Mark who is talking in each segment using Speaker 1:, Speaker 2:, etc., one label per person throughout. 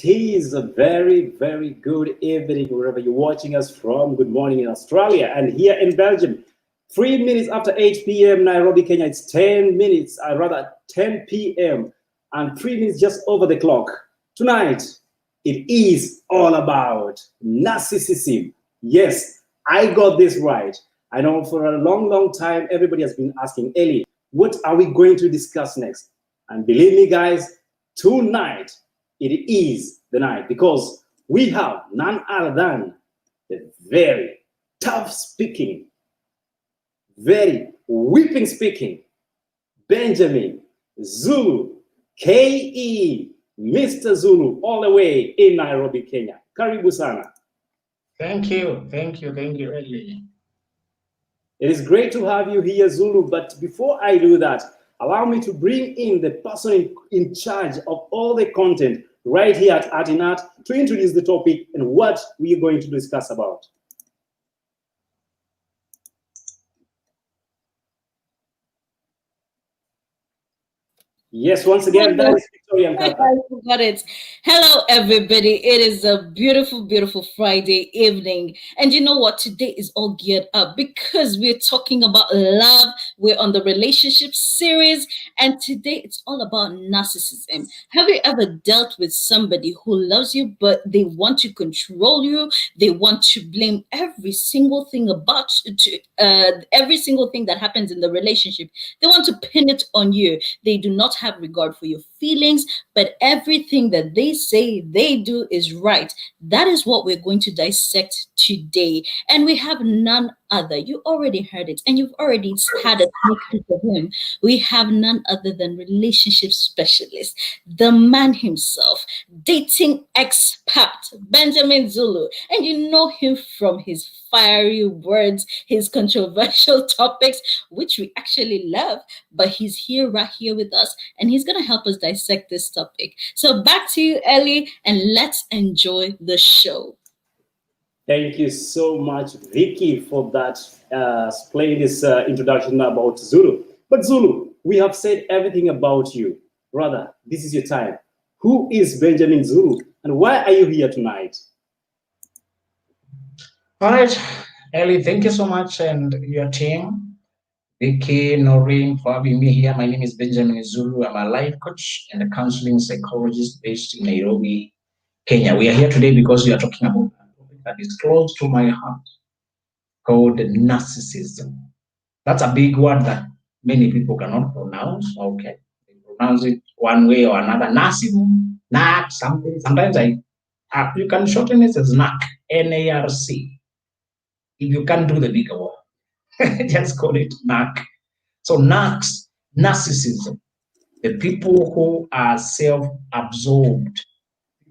Speaker 1: It is a very, very good evening wherever you're watching us from. Good morning in Australia and here in Belgium. 3 minutes after 8 p.m. Nairobi, Kenya. It's 10 minutes, rather 10 p.m. and 3 minutes just over the clock. Tonight, it is all about narcissism. Yes, I got this right. I know for a long, long time, everybody has been asking, Ellie, what are we going to discuss next? And believe me, guys, tonight, it is the night because we have none other than the very tough speaking, very whipping speaking, Benjamin Zulu Ke, Mr. Zulu, all the way in Nairobi, Kenya. Karibu sana.
Speaker 2: Thank you, really.
Speaker 1: It is great to have you here, Zulu, but before I do that, allow me to bring in the person in charge of all the content right here at Art in Art to introduce the topic and what we are going to discuss about. Yes, once again, that is Victoria.
Speaker 3: I forgot it. Hello, everybody. It is a beautiful, beautiful Friday evening. And you know what? Today is all geared up because we're talking about love. We're on the relationship series. And today it's all about narcissism. Have you ever dealt with somebody who loves you, but they want to control you? They want to blame every single thing about every single thing that happens in the relationship. They want to pin it on you. They do not have regard for your feelings, but everything that they say they do is right. That is what we're going to dissect today. And we have none other. You already heard it, and you've already had a sneak peek of him. We have none other than relationship specialist, the man himself, dating expert, Benjamin Zulu. And you know him from his fiery words, his controversial topics, which we actually love, but he's here right here with us, and he's going to help us dissect this topic. So back to you, Ellie, and let's enjoy the show.
Speaker 1: Thank you so much, Vicky, for that splendid introduction about Zulu. But Zulu, we have said everything about you. Brother, this is your time. Who is Benjamin Zulu, and why are you here tonight?
Speaker 2: All right, Ellie, thank you so much, and your team, Vicky, Noreen, for having me here. My name is Benjamin Zulu. I'm a life coach and a counseling psychologist based in Nairobi, Kenya. We are here today because we are talking about a topic that is close to my heart, called narcissism. That's a big word that many people cannot pronounce. Okay, they pronounce it one way or another. Narcissism, NAC, something. Sometimes you can shorten it as NAC, N-A-R-C. If you can't do the bigger word, just call it NAC. So NACs, narcissism, the people who are self-absorbed,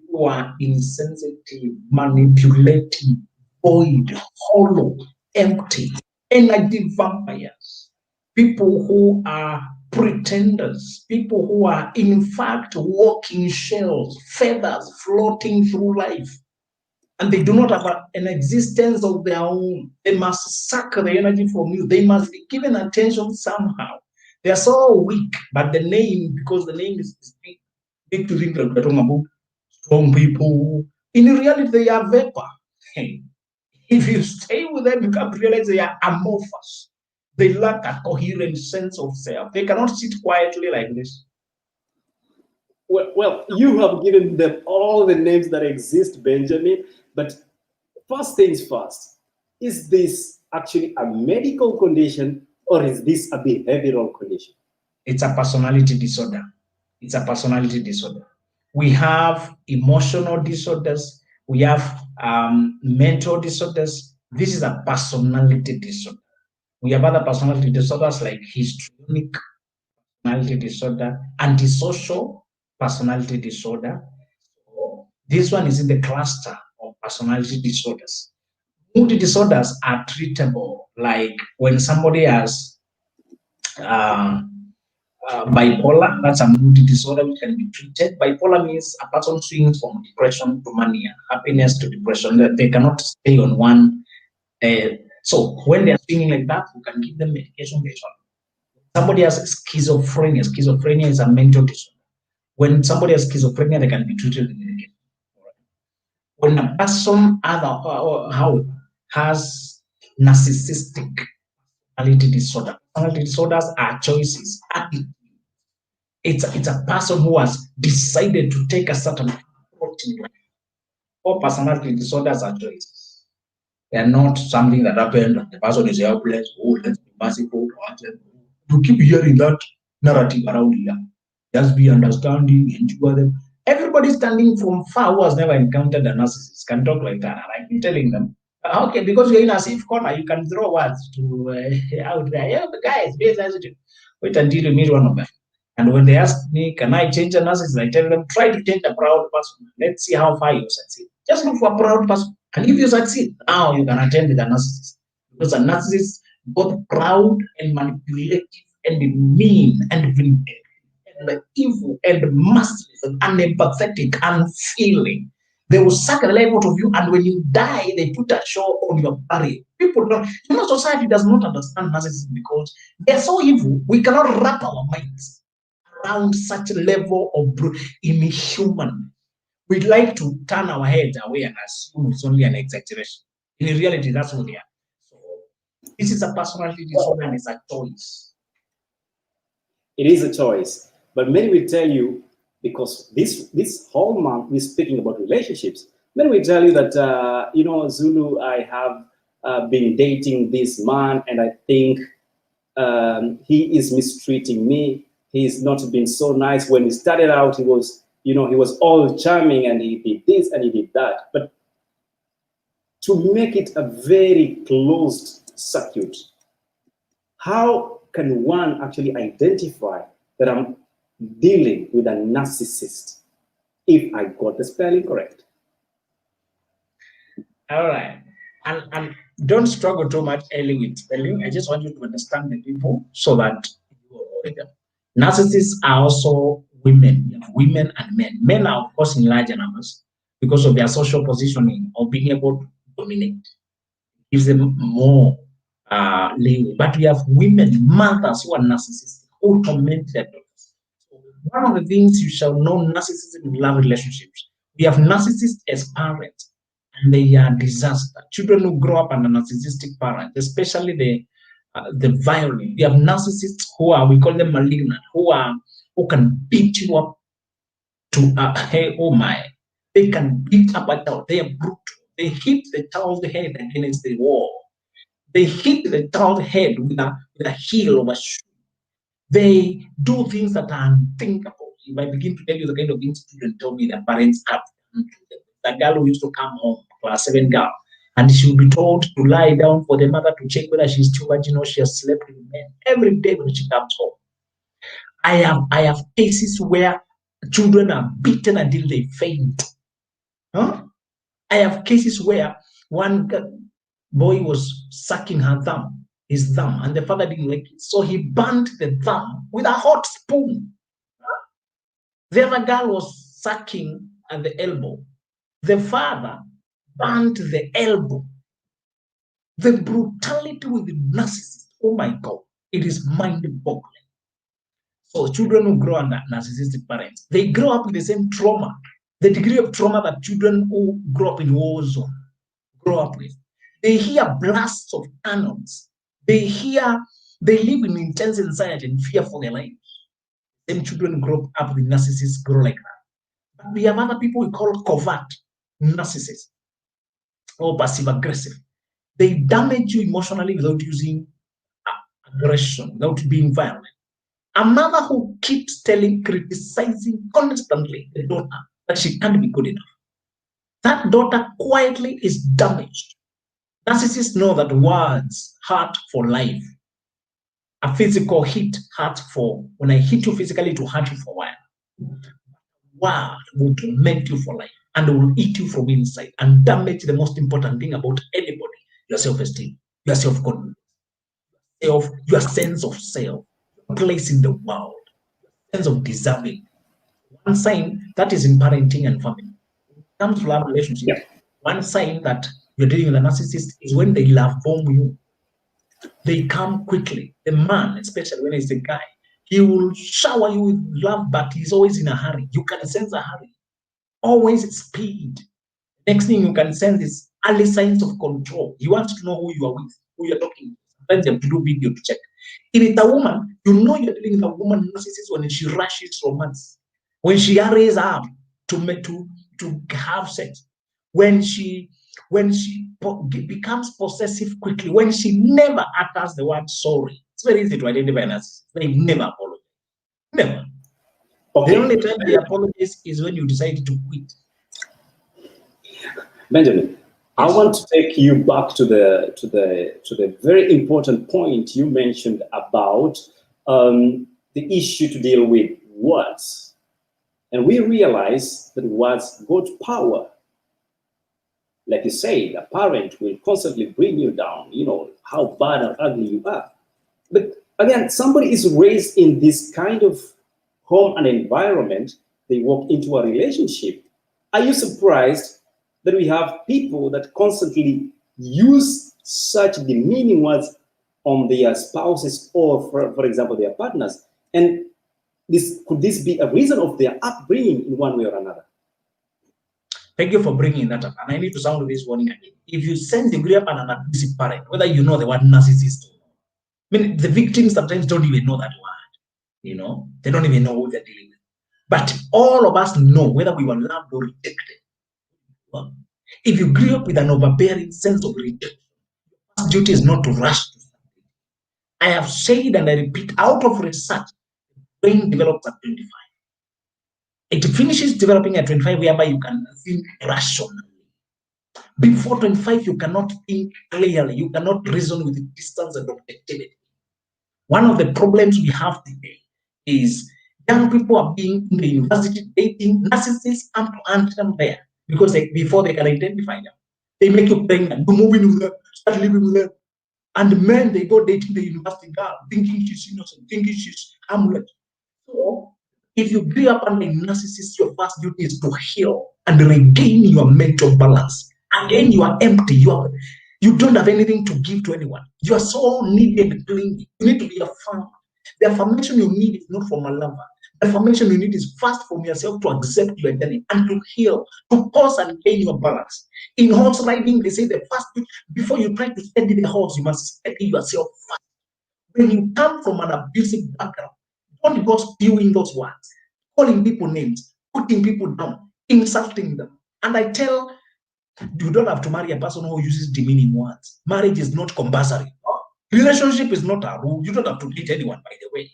Speaker 2: who are insensitive, manipulative, void, hollow, empty, energy vampires, people who are pretenders, people who are in fact walking shells, feathers floating through life, and they do not have an existence of their own. They must suck the energy from you. They must be given attention somehow. They are so weak, but the name, because the name is big, big to think that we're talking about strong people. In reality, they are vapor. If you stay with them, you come to realize they are amorphous. They lack a coherent sense of self. They cannot sit quietly like this.
Speaker 1: Well, you have given them all the names that exist, Benjamin. But first things first, is this actually a medical condition or is this a behavioral condition?
Speaker 2: It's a personality disorder. It's a personality disorder. We have emotional disorders. We have mental disorders. This is a personality disorder. We have other personality disorders like histrionic personality disorder, antisocial personality disorder. This one is in the cluster of personality disorders. Mood disorders are treatable, like when somebody has bipolar, that's a mood disorder which can be treated. Bipolar means a person swings from depression to mania, happiness to depression. They cannot stay on one. So when they're swinging like that, we can give them medication based on. Somebody has schizophrenia. Schizophrenia is a mental disorder. When somebody has schizophrenia, they can be treated with medication. When a person how has narcissistic personality disorder, personality disorders are choices. It's a person who has decided to take a certain approach in life. All personality disorders are choices. They are not something that happened and the person is helpless. Oh, let's be merciful. You keep hearing that narrative around here. Just be understanding, endure them. Everybody standing from far who has never encountered a narcissist can talk like that. And I keep telling them, okay, because you're in a safe corner, you can throw words to out there. Yeah, the guys, be sensitive. Wait until you meet one of them. And when they ask me, can I change a narcissist? I tell them, try to change a proud person. Let's see how far you succeed. Just look for a proud person. And if you succeed, now you can attend with a narcissist. Because a narcissist both proud and manipulative and mean and vindictive and evil and merciless and unempathetic, unfeeling. They will suck the life out of you, and when you die, they put a show on your body. People don't, society does not understand narcissism because they're so evil. We cannot wrap our minds around such a level of inhuman. We'd like to turn our heads away and assume it's only an exaggeration. In reality, that's what they are. So this is a personality disorder and it's a choice.
Speaker 1: It is a choice. But many will tell you, because this whole month we're speaking about relationships, many will tell you that, Zulu, I have been dating this man and I think he is mistreating me. He's not been so nice. When we started out, he was all charming and he did this and he did that. But to make it a very closed circuit, how can one actually identify that I'm dealing with a narcissist if I got the spelling correct?
Speaker 2: All right. And don't struggle too much early with spelling. I just want you to understand the people so that you avoid them. Narcissists are also women, women and men. Men are, of course, in larger numbers because of their social positioning or being able to dominate. It gives them more leeway. But we have women, mothers who are narcissistic, who torment their daughters. So one of the things you shall know narcissism in love relationships, we have narcissists as parents, and they are disaster. Children who grow up under narcissistic parents, especially the violent. We have narcissists who are, we call them malignant, who can beat you up to hey, oh my, they can beat up a child. They are brutal. They hit the child's head against the wall. They hit the child's head with a heel of a shoe. They do things that are unthinkable. If I begin to tell you the kind of things children tell me their parents have done to them. The girl who used to come home, class 7 girl, and she will be told to lie down for the mother to check whether she's too virgin or she has slept with men every day when she comes home. I have cases where children are beaten until they faint. Huh? I have cases where one boy was sucking his thumb, and the father didn't like it, so he burnt the thumb with a hot spoon. The other girl was sucking at the elbow. The father burnt the elbow. The brutality with the narcissist, oh my God, it is mind-boggling. So children who grow under narcissistic parents, they grow up with the same trauma, the degree of trauma that children who grow up in war zone grow up with. They hear blasts of cannons. They live in intense anxiety and fear for their lives. Same children grow up with narcissists grow like that. But we have other people we call covert narcissists or passive aggressive. They damage you emotionally without using aggression, without being violent. A mother who keeps criticizing constantly the daughter that she can't be good enough. That daughter quietly is damaged. Narcissists know that words hurt for life. A physical hit hurts for, when I hit you physically, it will hurt you for a while. Word will torment you for life and will eat you from inside and damage the most important thing about anybody, your self-esteem, your self-confidence, your sense of self, your place in the world, your sense of deserving. One sign that is in parenting and family. When it comes to love relationships, one sign that you're dealing with a narcissist is when they love bomb you. They come quickly. The man, especially when he's a guy, he will shower you with love, but he's always in a hurry. You can sense a hurry. Always speed. Next thing you can sense is early signs of control. He wants to know who you are with, who you're talking to. Sometimes you have to do video to check. If it's a woman, you know you're dealing with a woman narcissist when she rushes romance, when she hurries up to have sex, when she becomes possessive quickly, when she never utters the word sorry. It's very easy to identify a narcissist. They never apologize. Never.
Speaker 1: Okay.
Speaker 2: The only time they apologize is when you decide to quit.
Speaker 1: Benjamin, I want to take you back to the very important point you mentioned about the issue to deal with words. And we realize that words got power. Like you say, a parent will constantly bring you down, you know, how bad or ugly you are. But again, somebody is raised in this kind of home and environment, they walk into a relationship. Are you surprised that we have people that constantly use such demeaning words on their spouses or, for example, their partners? And could this be a reason of their upbringing in one way or another?
Speaker 2: Thank you for bringing that up. And I need to sound this warning again. If you sense you grew up an abusive parent, whether you know the word narcissist, I mean, the victims sometimes don't even know that word. You know, they don't even know who they're dealing with. But all of us know whether we were loved or rejected. Well, if you grew up with an overbearing sense of rejection, your duty is not to rush to something. I have said and I repeat, out of research, the brain develops at 25. It finishes developing at 25, whereby you can think rationally. Before 25, you cannot think clearly. You cannot reason with distance and objectivity. One of the problems we have today is young people are being in the university dating narcissists and to hunt them there because before they can identify them, they make you pregnant. You move in with them, start living with them. And men, they go dating the university girl, thinking she's innocent, thinking she's harmless. So, if you grew up under a narcissist, your first duty is to heal and regain your mental balance. Again, you are empty. You don't have anything to give to anyone. You are so needy and clingy. You need to be affirmed. The affirmation you need is not from a lover. The affirmation you need is first from yourself to accept your identity and to heal, to pause and gain your balance. In horse riding, they say the first thing, before you try to steady the horse, you must steady yourself first. When you come from an abusive background, don't go spewing those words, calling people names, putting people down, insulting them. And I tell you don't have to marry a person who uses demeaning words. Marriage is not compulsory. Relationship is not a rule. You don't have to date anyone, by the way.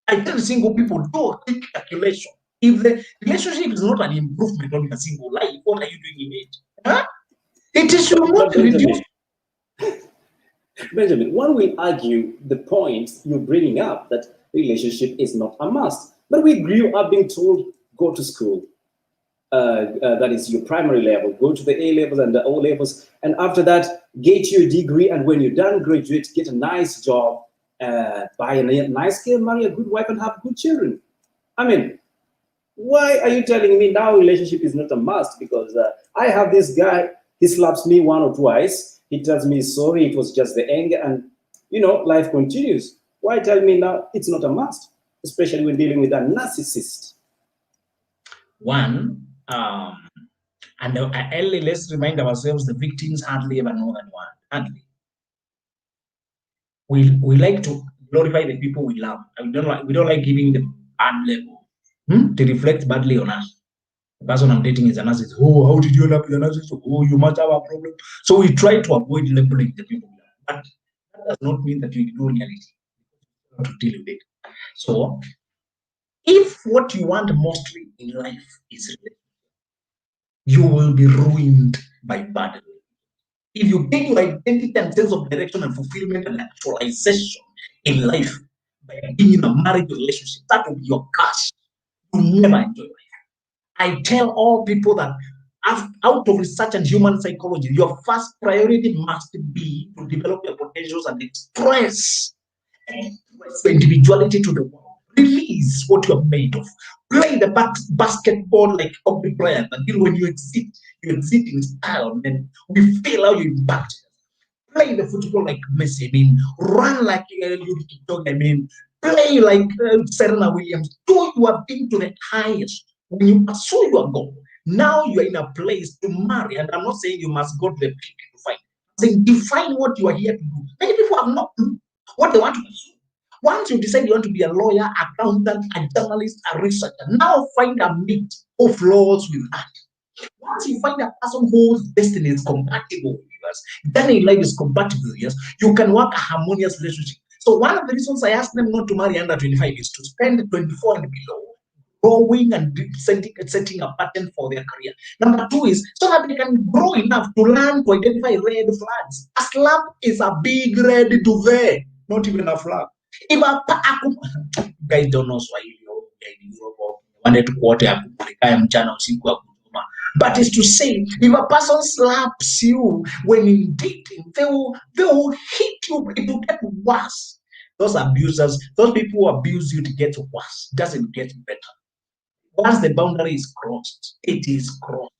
Speaker 2: I tell single people, do a quick calculation. If the relationship is not an improvement on your single life, what are you doing in it? Huh? It is your not reduce.
Speaker 1: Benjamin, one will argue the point you're bringing up that relationship is not a must. But we grew up being told, go to school. That is your primary level, go to the A levels and the O levels, and after that, get your degree, and when you're done, graduate, get a nice job, buy a nice car, marry a good wife, and have good children. I mean, why are you telling me now relationship is not a must? Because I have this guy, he slaps me one or twice, he tells me sorry, it was just the anger, and you know, life continues. Why tell me now it's not a must, especially when dealing with a narcissist?
Speaker 2: One, and early, let's remind ourselves the victims hardly ever know that one. Hardly. We like to glorify the people we love. And we don't like giving them bad label to reflect badly on us. The person I'm dating is a narcissist. Oh, how did you end up with a narcissist? Oh, you must have a problem. So we try to avoid labeling the people we love. But that does not mean that you ignore reality. You have to deal with it. So if what you want mostly in life is relationship, you will be ruined by bad. If you gain your identity and sense of direction and fulfillment and actualization in life by being in a marriage relationship, that will be your curse. You never enjoy life. I tell all people that out of research and human psychology, your first priority must be to develop your potentials and express your individuality to the world. Release what you are made of. Play the basketball like Kobe Bryant until when you exit in style, and we feel how you impact. Play the football like Messi. I mean, run like Eliud Kipchoge. I mean, play like Serena Williams. Do your thing to the highest. When you pursue your goal, Now you are in a place to marry, and I'm not saying you must go to the peak to find. I'm saying define what you are here to do. Many people have not known what they want to pursue. Once you decide you want to be a lawyer, accountant, a journalist, a researcher, now find a mate who flows with that. Once you find a person whose destiny is compatible with yours, then in life is compatible with yours, you can work a harmonious relationship. So one of the reasons I ask them not to marry under 25 is to spend 24 and below growing and setting a pattern for their career. Number two is so that they can grow enough to learn to identify red flags. A slap is a big red duvet, not even a flag. If you guys don't know Swahili or wanted to quote mchana usiku wa kutuma. But it's to say, if a person slaps you when in dating, they will hit you, it will get worse. Those abusers, those people who abuse you, to get worse, doesn't get better. Once the boundary is crossed, it is crossed.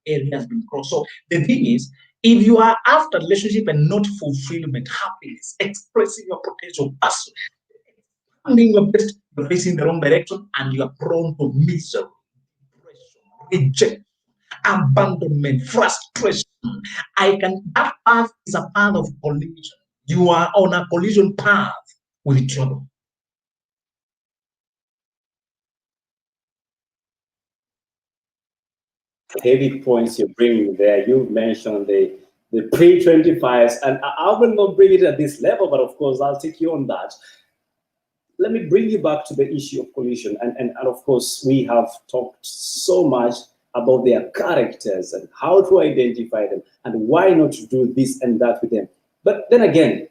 Speaker 2: Area has been crossed. So the thing is, if you are after relationship and not fulfillment, happiness, expressing your potential, person, expanding your best, you're facing the wrong direction, and you are prone to misery, depression, rejection, abandonment, frustration. That path is a path of collision. You are on a collision path with trouble.
Speaker 1: Heavy points you bring there. You mentioned the pre-25s, and I will not bring it at this level, but of course I'll take you on that. Let me bring you back to the issue of collision, and of course we have talked so much about their characters and how to identify them and why not to do this and that with them. But then again,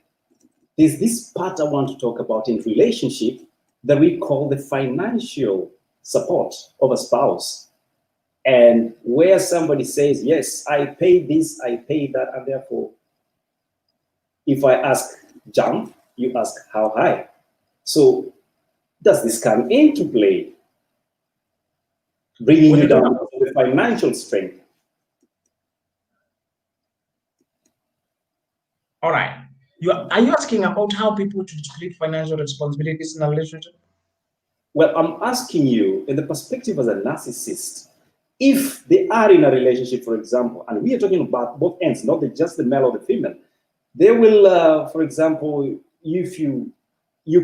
Speaker 1: there's this part I want to talk about in relationship that we call the financial support of a spouse. And where somebody says, yes, I pay this, I pay that, and therefore, if I ask jump, you ask how high. So does this come into play? Bringing you down to the financial strength.
Speaker 2: All right. Are you asking about how people should split financial responsibilities in a relationship?
Speaker 1: Well, I'm asking you in the perspective as a narcissist, if they are in a relationship, for example, and we are talking about both ends, not just the male or the female, they will, for example, if you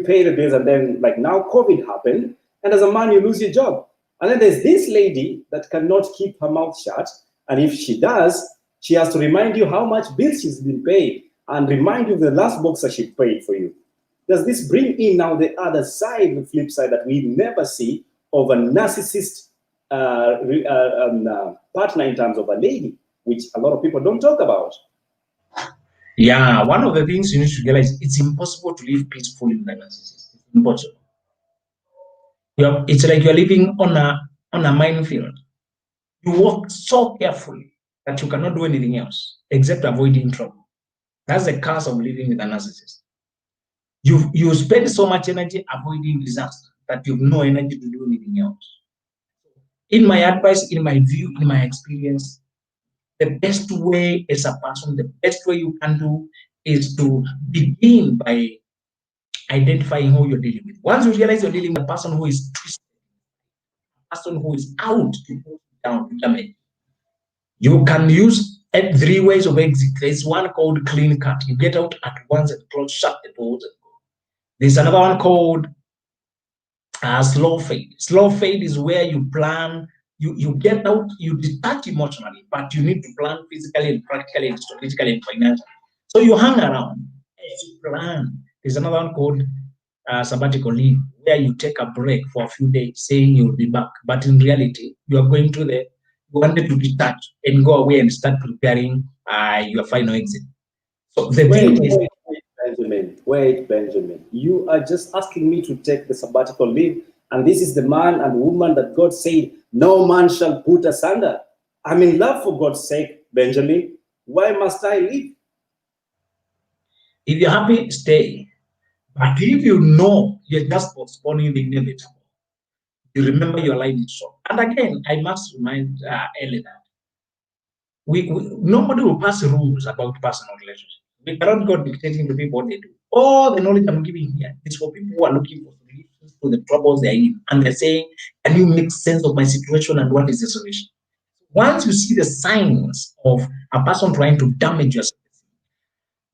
Speaker 1: pay the bills and then like now COVID happened, and as a man you lose your job. And then there's this lady that cannot keep her mouth shut. And if she does, she has to remind you how much bills she's been paid and remind you of the last boxer she paid for you. Does this bring in now the other side, the flip side that we never see of a narcissist partner in terms of a lady, which a lot of people don't talk about?
Speaker 2: Yeah, one of the things you need to realize, it's impossible to live peacefully with a narcissist. It's impossible. It's like you're living on a minefield. You walk so carefully that you cannot do anything else except avoiding trouble. That's the curse of living with a narcissist. You spend so much energy avoiding disaster that you have no energy to do anything else. In my advice, in my view, in my experience, the best way as a person, the best way you can do is to begin by identifying who you're dealing with. Once you realize you're dealing with a person who is twisted, a person who is out to put you down, to damage, you can use 3 ways of exit. There's one called clean cut. You get out at once and close, shut the doors and go. There's another one called slow fade. Slow fade is where you plan, you get out, you detach emotionally, but you need to plan physically and practically and strategically and financially. So you hang around as you plan. There's another one called sabbatical leave, where you take a break for a few days, saying you'll be back. But in reality, you are going to you wanted to detach and go away and start preparing your final exit. So the thing is,
Speaker 1: Benjamin. You are just asking me to take the sabbatical leave, and this is the man and woman that God said, no man shall put asunder. I'm in love for God's sake, Benjamin. Why must I leave?
Speaker 2: If you're happy, stay. But if you know you're just postponing the inevitable, you remember your life is short. And again, I must remind Ellie that nobody will pass rules about personal relationships. We cannot go dictating to people what they do. All the knowledge I'm giving here is for people who are looking for solutions to the troubles they're in. And they're saying, can you make sense of my situation and what is the solution? Once you see the signs of a person trying to damage your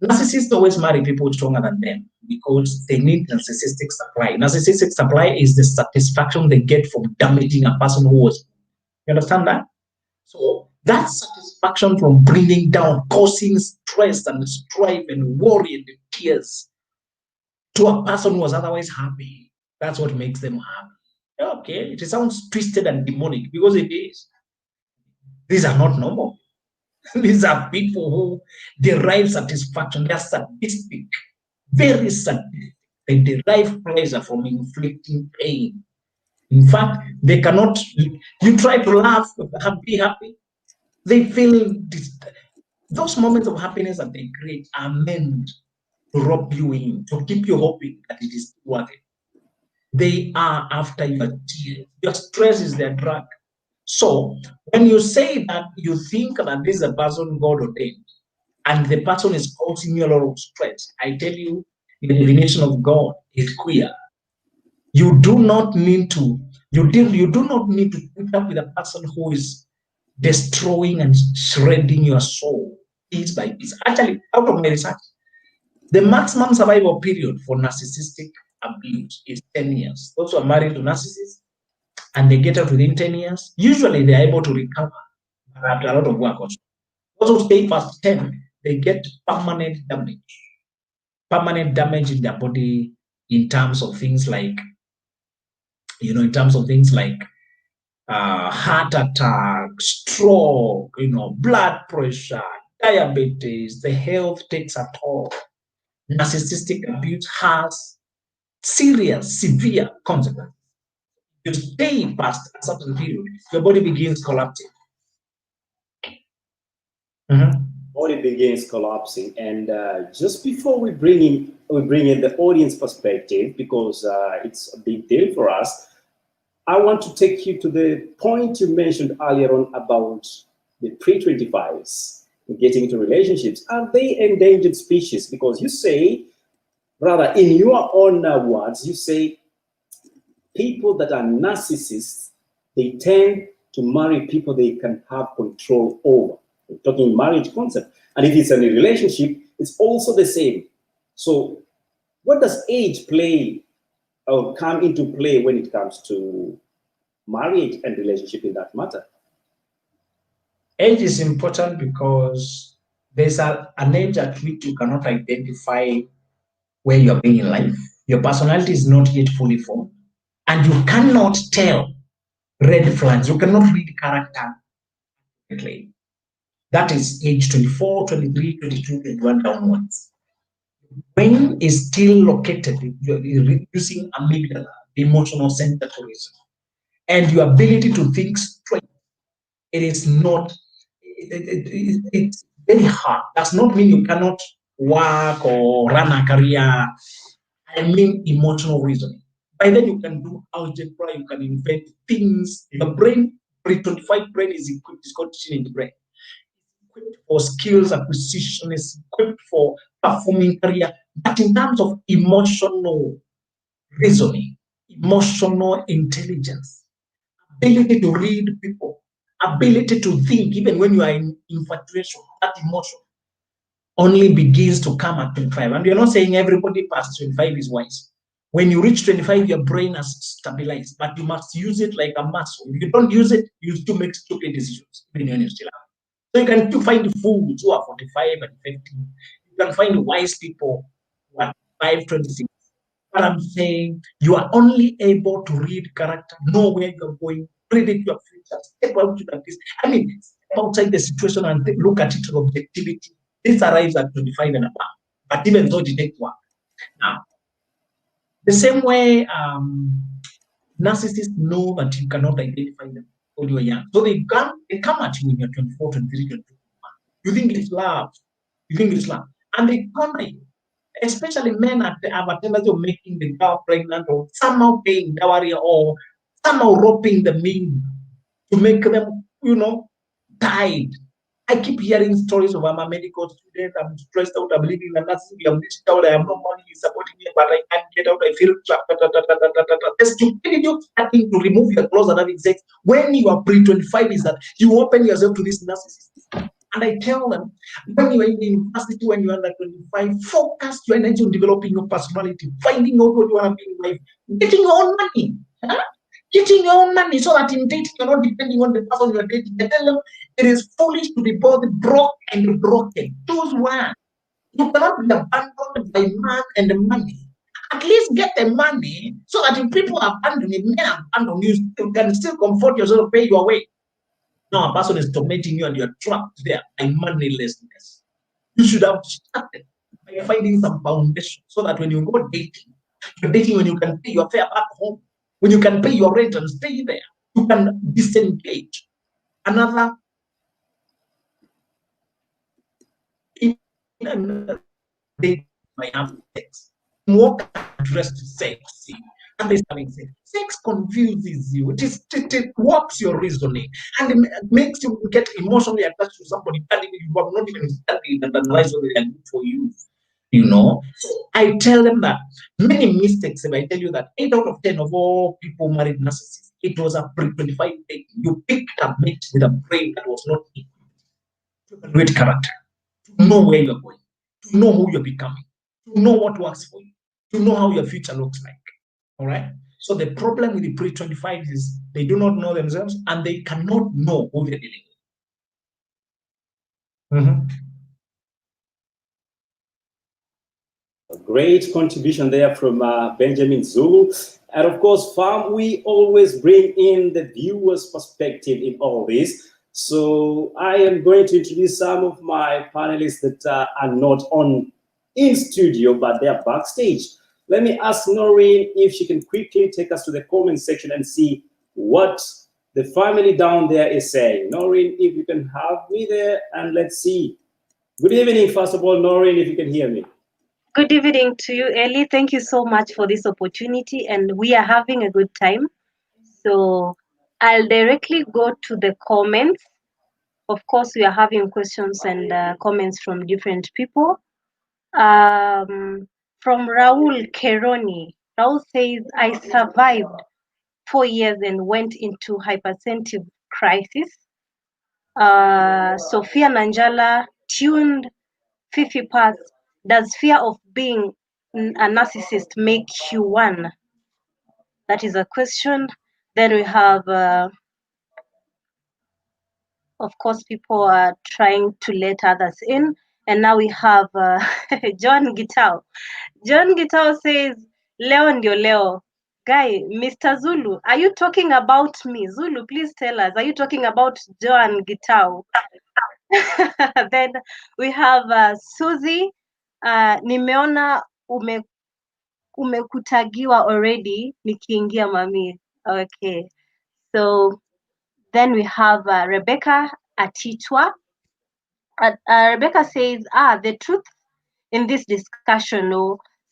Speaker 2: narcissists always marry people stronger than them because they need narcissistic supply. Narcissistic supply is the satisfaction they get from damaging a person who was. You understand that? So that satisfaction from bringing down, causing stress and strife and worry and tears to a person who was otherwise happy, that's what makes them happy. Okay, it sounds twisted and demonic because it is. These are not normal. These are people who derive satisfaction. They are sadistic, very sadistic. They derive pleasure from inflicting pain. In fact, they cannot, you try to laugh, be happy. They feel those moments of happiness that they create are meant to rob you in, to keep you hoping that it is worth it. They are after your tears. Your stress is their drug. So when you say that you think that this is a person God ordained and the person is causing you a lot of stress, I tell you, the definition of God is clear. You do not need to, you do not need to put up with a person who is destroying and shredding your soul piece by piece. Actually, out of my research, the maximum survival period for narcissistic abuse is 10 years. Those who are married to narcissists and they get out within 10 years, usually they're able to recover after a lot of work also. Those who stay past 10, they get permanent damage in their body in terms of things like, heart attack, stroke, blood pressure, diabetes. The health takes a toll. Narcissistic abuse has serious, severe consequences. You stay past a certain period, your body begins collapsing.
Speaker 1: Body begins collapsing, and just before we bring in the audience perspective, because it's a big deal for us, I want to take you to the point you mentioned earlier on about the pre-25s getting into relationships. Are they endangered species? Because you say, rather in your own words, you say people that are narcissists, they tend to marry people they can have control over. We're talking marriage concept. And if it's in a relationship, it's also the same. So what does age play or come into play when it comes to marriage and relationship in that matter?
Speaker 2: Age is important because there's an age at which you cannot identify where you're being in life. Your personality is not yet fully formed. And you cannot tell red flags. You cannot read character. That is age 24, 23, 22, 21 downwards. Brain is still located, you're reducing amygdala, the emotional center for reason. And your ability to think straight, it is not, it's very hard. Does not mean you cannot work or run a career. I mean emotional reasoning. By then you can do algebra, you can invent things. Your brain, pre-25 brain is equipped, it's called in the brain. Equipped for skills acquisition, is equipped for performing career. But in terms of emotional reasoning, emotional intelligence, ability to read people, ability to think, even when you are in infatuation, that emotion only begins to come at 25. And you're not saying everybody past 25 is wise. When you reach 25, your brain has stabilized, but you must use it like a muscle. If you don't use it, you still make stupid decisions, even when you're still out. So you can find fools who are 45 and 50. You can find wise people who are 5, 26. But I'm saying you are only able to read character, know where you're going, predict your future, step out to that. I mean, step outside the situation and look at it with objectivity. This arrives at 25 and above. But even though it takes work. Now, the same way narcissists know that you cannot identify them when you're young. So they come at you when you're 24, 23, 21. You think it's love. You think it's love. And they corner you. Especially men have a tendency of making the girl pregnant or somehow paying dowry or somehow robbing the men to make them, tied I keep hearing stories of I'm a medical student, I'm stressed out, I'm living in a nursing, I'm reached out, I have no money supporting me, but I can't get out, I feel trapped. The stupidity of starting to remove your clothes and having sex when you are pre-25 is that you open yourself to this narcissist. And I tell them, when you are in the university, when you are under 25, focus your energy on developing your personality, finding out what you want to be in life, getting your own money. Huh? Getting your own money so that in dating you're not depending on the person you're dating. I tell them it is foolish to be both broke and broken. Choose one. You cannot be abandoned by man and the money. At least get the money so that if people abandon you, men abandon you, you can still comfort yourself, pay your way. Now a person is tormenting you and you're trapped there by moneylessness. You should have started by finding some foundation so that when you go dating, you're dating when you can pay your fare back home, when you can pay your rent and stay there, you can disengage. Another they might have sex. More addressed to sex. And this having sex. Sex confuses you. It warps your reasoning and it makes you get emotionally attached to somebody telling you you have not even studied and analyzed what they can do for you. You know, so I tell them that many mistakes. If I tell you that 8 out of 10 of all people married narcissists, it was a pre-25 thing. You picked a mate with a brain that was not equipped to evaluate character, to know where you're going, to know who you're becoming, to know what works for you, to know how your future looks like. All right. So the problem with the pre-25 is they do not know themselves and they cannot know who they're dealing with.
Speaker 1: A great contribution there from Benjamin Zulu. And of course, Farm, we always bring in the viewer's perspective in all this. So I am going to introduce some of my panelists that are not on in studio, but they are backstage. Let me ask Noreen if she can quickly take us to the comment section and see what the family down there is saying. Noreen, if you can have me there, and let's see. Good evening, first of all, Noreen, if you can hear me.
Speaker 4: Good evening to you, Ellie. Thank you so much for this opportunity, and we are having a good time. So I'll directly go to the comments. Of course, we are having questions and comments from different people. From Raul Keroni. Raul says, I survived 4 years and went into hypersensitive crisis. Sophia Nanjala tuned Fifi Pass. Does fear of being a narcissist make you one? That is a question. Then we have, of course, people are trying to let others in. And now we have John Gitao. John Gitao says, Leo ndio Leo. Guy, Mr. Zulu, are you talking about me? Zulu, please tell us, are you talking about John Gitao? Then we have Susie. Nimeona umekutagiwa already nikiingia mami. Okay. So then we have Rebecca Atitwa. Rebecca says, the truth in this discussion,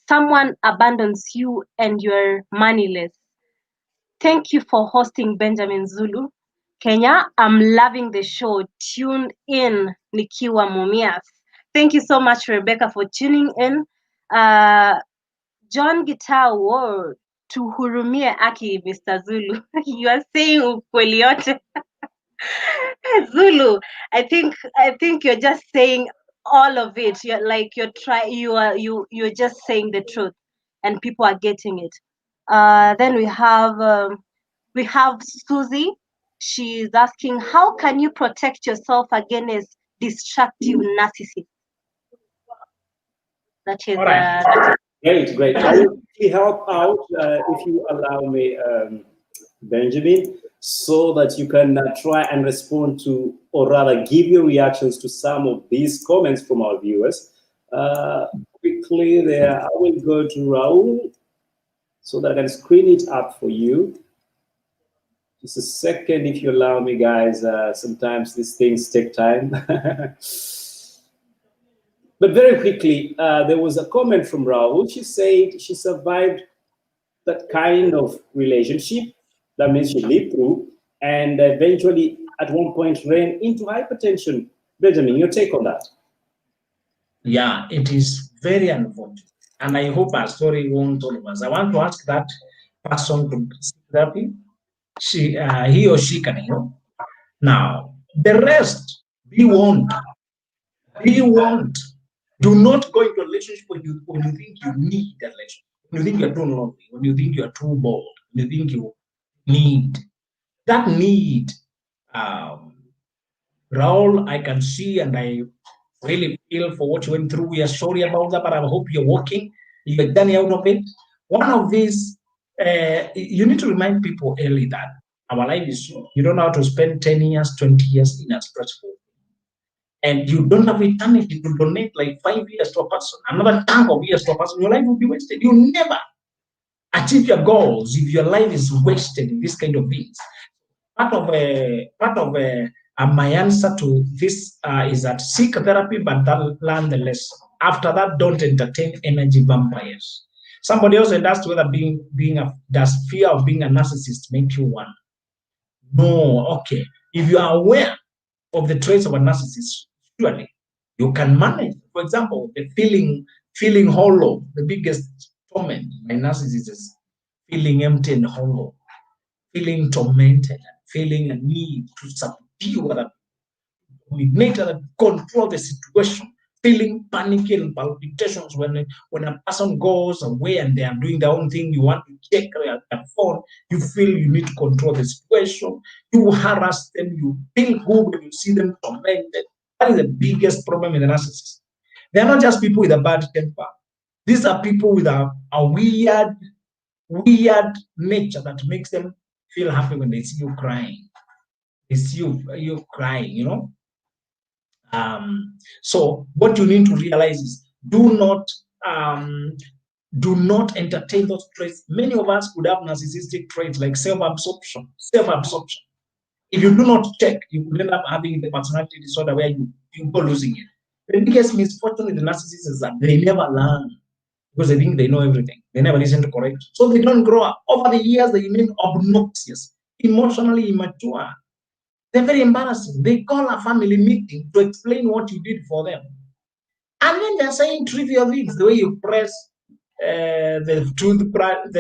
Speaker 4: someone abandons you and you're moneyless. Thank you for hosting Benjamin Zulu. Kenya, I'm loving the show. Tune in, Nikiwa Mumias. Thank you so much, Rebecca, for tuning in. John Gitao, tuhurumie aki, Mr. Zulu. You are saying ukweli yote. Zulu, I think you're just saying all of it. You're just saying the truth, and people are getting it. Then we have Susie. She's asking, how can you protect yourself against destructive narcissists? That is
Speaker 1: Great. I will help out if you allow me, Benjamin, so that you can try and respond to, or rather give your reactions to some of these comments from our viewers. Quickly there, I will go to Raul so that I can screen it up for you. Just a second, if you allow me, guys. Sometimes these things take time. But very quickly, there was a comment from Raul. She said she survived that kind of relationship. That means she lived through, and eventually, at one point, ran into hypertension Benjamin, your take on that?
Speaker 2: Yeah, it is very unfortunate. And I hope our story won't all of us. I want to ask that person to seek therapy. He or she can help. Now, the rest, be warned. Be warned. Do not go into a relationship when you think you need a relationship, when you think you're too lonely, when you think you're too bold, when you think you need. That need, um, Raul, I can see and I really feel for what you went through. We are sorry about that, but I hope you're working, you're done out of it. One of these, you need to remind people early that our life is short. You don't know how to spend 10 years, 20 years in a stressful. And you don't have eternity to donate like 5 years to a person, another tank of years to a person, your life will be wasted. You never achieve your goals if your life is wasted in this kind of things. My answer to this is that seek therapy, but learn the lesson. After that, don't entertain energy vampires. Somebody else had asked whether does fear of being a narcissist make you one? No. Okay. If you are aware of the traits of a narcissist, surely you can manage. For example, the feeling hollow. The biggest torment by narcissists is feeling empty and hollow, feeling tormented, feeling a need to subdue other, dominate and control the situation, feeling panic and palpitations when a person goes away and they are doing their own thing. You want to check their phone, you feel you need to control the situation, you harass them, you feel good when you see them tormented. That is the biggest problem in the narcissist. They are not just people with a bad temper. These are people with a weird nature that makes them feel happy when they see you crying. They see you crying, you know. So what you need to realize is do not entertain those traits. Many of us could have narcissistic traits like self-absorption. If you do not check, you could end up having the personality disorder where you go losing it. The biggest misfortune with the narcissists is that they never learn because they think they know everything. They never listen to correct. So they don't grow up. Over the years, they remain obnoxious, emotionally immature. They're very embarrassing. They call a family meeting to explain what you did for them. And then they're saying trivial things, the way you press the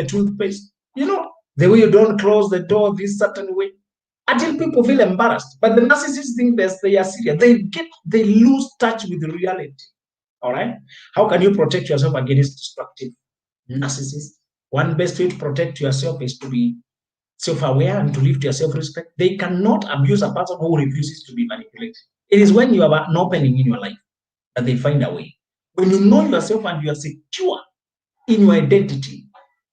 Speaker 2: toothpaste, you know, the way you don't close the door this certain way, until people feel embarrassed. But the narcissists think they are serious. They lose touch with reality. All right. How can you protect yourself against destructive narcissists? One best way to protect yourself is to be self-aware and to live to your self-respect. They cannot abuse a person who refuses to be manipulated. It is when you have an opening in your life that they find a way. When you know yourself and you are secure in your identity,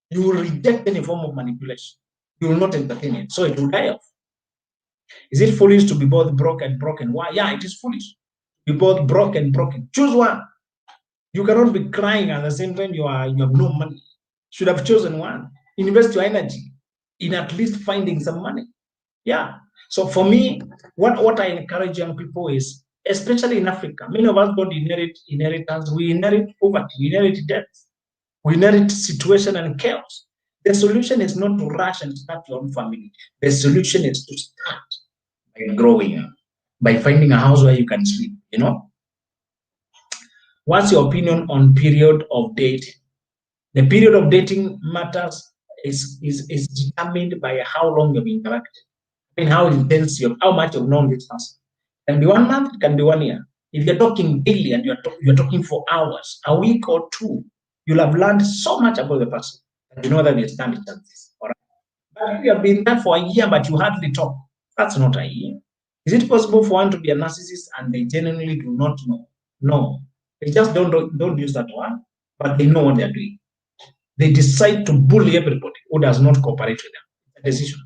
Speaker 2: you will reject any form of manipulation. You will not entertain it. So it will die off. Is it foolish to be both broke and broken? Why? Yeah, it is foolish. Be both broke and broken. Choose one. You cannot be crying at the same time you have no money. Should have chosen one. Invest your energy in at least finding some money. Yeah. So for me, what I encourage young people is, especially in Africa, many of us don't inherit inheritance. We inherit poverty, we inherit debt, we inherit situation and chaos. The solution is not to rush and start your own family. The solution is to start by growing up, by finding a house where you can sleep, you know. What's your opinion on period of dating? The period of dating matters is determined by how long you've interacted. I mean, how intense how much you've known this person. It can be 1 month, it can be 1 year. If you're talking daily and you're talking for hours, a week or two, you'll have learned so much about the person that you know that they stand a chance. All right. But if you have been there for a year but you hardly talk, that's not a year. Is it possible for one to be a narcissist and they genuinely do not know? No. They just don't use that word, but they know what they're doing. They decide to bully everybody who does not cooperate with them. It's a decision.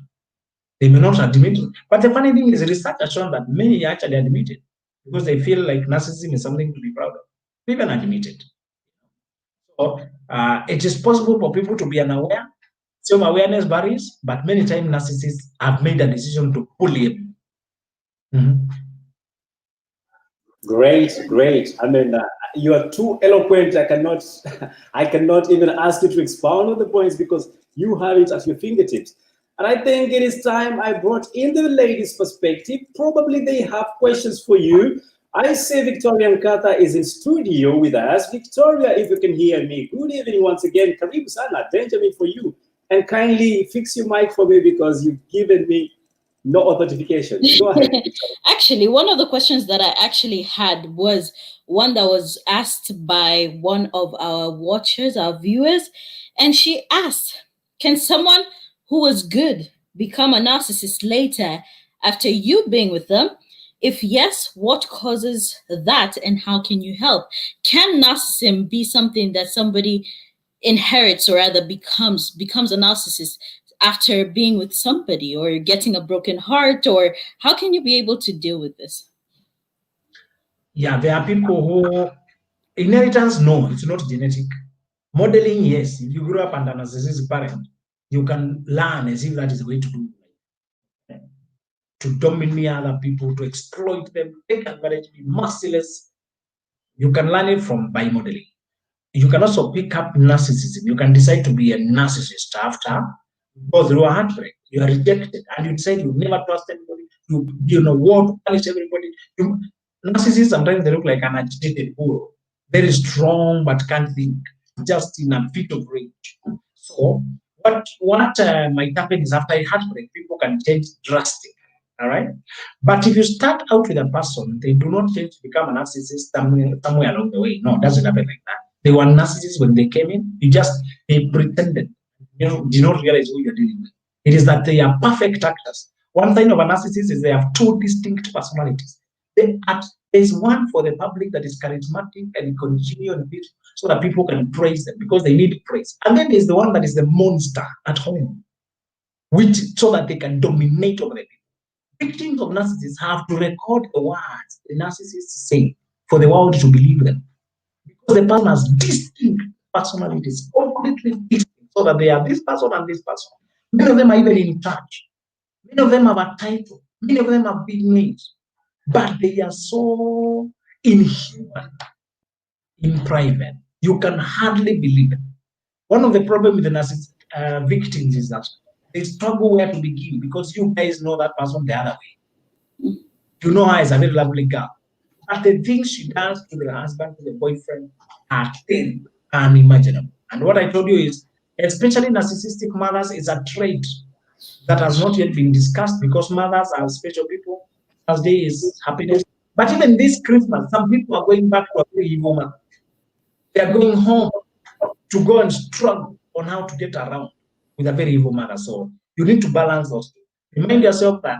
Speaker 2: They may not admit it. But the funny thing is, research has shown that many actually admit it because they feel like narcissism is something to be proud of. They even admit it. So it is possible for people to be unaware. Self-awareness varies, but many times narcissists have made a decision to bully them. Mm-hmm.
Speaker 1: Great. I mean, you are too eloquent. I cannot even ask you to expound on the points because you have it at your fingertips. And I think it is time I brought in the ladies' perspective. Probably they have questions for you. I say Victoria Nkata is in studio with us. Victoria, if you can hear me, good evening once again. Karibu sana, Benjamin for you. And kindly fix your mic for me because you've given me no authentication. Go ahead, Victoria.
Speaker 3: Actually, one of the questions that I actually had was one that was asked by one of our watchers, our viewers, and she asked, can someone who was good become a narcissist later after you being with them? If yes, what causes that and how can you help? Can narcissism be something that somebody inherits or rather becomes a narcissist after being with somebody or getting a broken heart, or how can you be able to deal with this?
Speaker 2: Yeah, there are people who inheritance, no, it's not genetic. Modeling, yes. If you grew up under a narcissistic parent, you can learn as if that is the way to do it. To dominate other people, to exploit them, take advantage, be merciless. You can learn it from by modeling. You can also pick up narcissism. You can decide to be a narcissist after go through a heartbreak. You are rejected, and you decide you never trust anybody. You know what to punish everybody. Narcissists sometimes they look like an agitated bull, very strong but can't think, just in a fit of rage. So what might happen is after a heartbreak, people can change drastically. All right, but if you start out with a person, they do not change to become a narcissist somewhere along the way. No, it doesn't happen like that. They were narcissists when they came in. They pretended. You know, did not realize who you're dealing with. It is that they are perfect actors. One sign of a narcissist is they have two distinct personalities. There's one for the public that is charismatic and congenial and beautiful, so that people can praise them because they need praise. And then there's the one that is the monster at home, which so that they can dominate over the people. Victims of narcissists have to record the words the narcissists say for the world to believe them. Because the person has distinct personalities, completely distinct, so that they are this person and this person. Many of them are even in charge. Many of them have a title. Many of them have big names. But they are so inhuman in private. You can hardly believe it. One of the problems with the narcissist victims is that they struggle where to begin because you guys know that person the other way. You know her as a very lovely girl. But the things she does to the husband, to the boyfriend, are terrible, unimaginable. And what I told you is, especially narcissistic mothers, is a trait that has not yet been discussed because mothers are special people. Mother's Day is happiness. But even this Christmas, some people are going back to a very evil mother. They are going home to go and struggle on how to get around with a very evil mother. So you need to balance those. Remind yourself that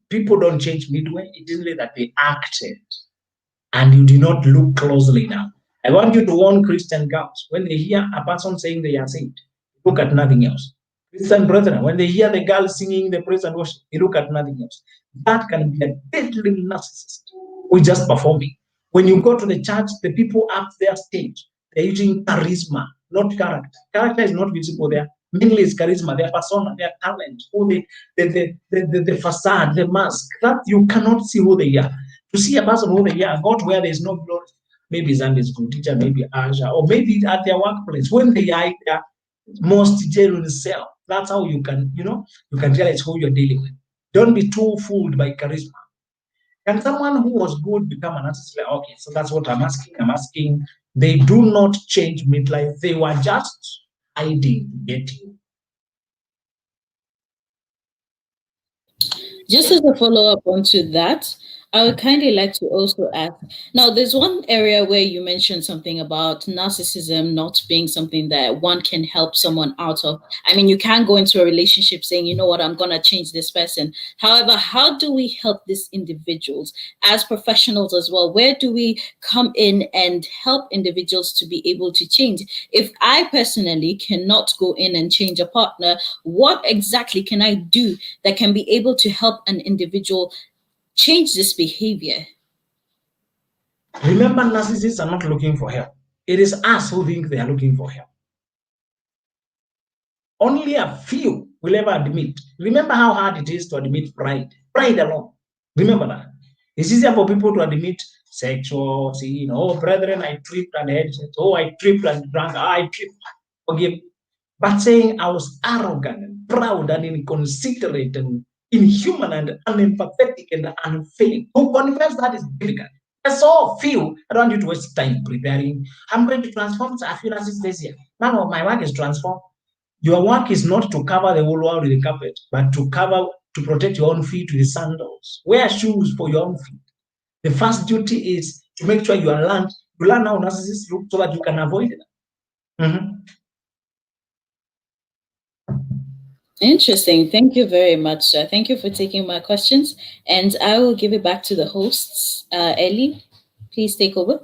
Speaker 2: people don't change midway. It isn't that they acted and you do not look closely now. I want you to warn Christian girls when they hear a person saying they are saved, look at nothing else. Christian brethren, when they hear the girl singing the praise and worship, they look at nothing else. That can be a deadly narcissist who is just performing. When you go to the church, the people up their stage, they're using charisma, not character. Character is not visible there. Mainly it's charisma, their persona, their talent, who the facade, the mask, that you cannot see who they are. To see a person who they are, go to where there's no glory. Maybe Sunday school teacher, maybe Asha, or maybe at their workplace, when they are their most genuine self. That's how you can, you can realize who you're dealing with. Don't be too fooled by charisma. Can someone who was good become an narcissist? Okay, so that's what I'm asking. I'm asking. They do not change midlife. They were just hiding to get you.
Speaker 3: Just as a follow up onto that, I would kindly like to also ask. Now, there's one area where you mentioned something about narcissism not being something that one can help someone out of. I mean, you can't go into a relationship saying, you know what, I'm going to change this person. However, how do we help these individuals as professionals as well? Where do we come in and help individuals to be able to change? If I personally cannot go in and change a partner, what exactly can I do that can be able to help an individual change this behavior?
Speaker 2: Remember, narcissists are not looking for help. It is us who think they are looking for help. Only a few will ever admit. Remember how hard it is to admit pride. Pride alone. Remember that. It's easier for people to admit sexual sin. Oh, brethren, I tripped and had sex. Oh, I tripped and drank. I tripped. Forgive. But saying I was arrogant and proud and inconsiderate and inhuman and unempathetic and unfailing. To confess that is difficult. So few, I don't want you to waste time preparing. I'm going to transform a few narcissists this year. None of my work is transform. Your work is not to cover the whole world with the carpet, but to protect your own feet with the sandals. Wear shoes for your own feet. The first duty is to make sure you learn how narcissists look so that you can avoid them.
Speaker 3: Interesting. Thank you very much. Thank you for taking my questions. And I will give it back to the hosts. Ellie, please take over.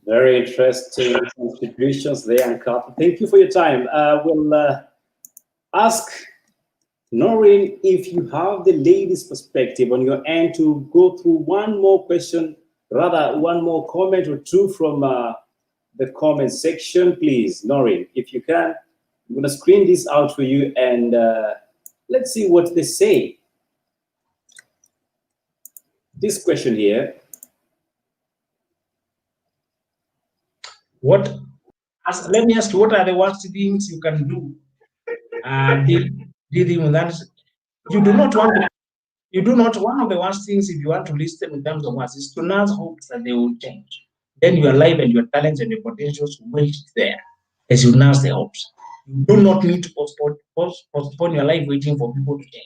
Speaker 1: Very interesting contributions there, and thank you for your time. We'll ask Noreen if you have the ladies' perspective on your end to go through one more question, rather one more comment or two from the comment section, please. Noreen, if you can, I'm going to screen this out for you and let's see what they say. This question here.
Speaker 2: Let me ask you, what are the worst things you can do dealing with that? You do not, one of the worst things, if you want to list them in terms of words, is to nurse hopes that they will change. Then your life and your talents and your potentials wait there as you nurse the hopes. You do not need to postpone your life waiting for people to change.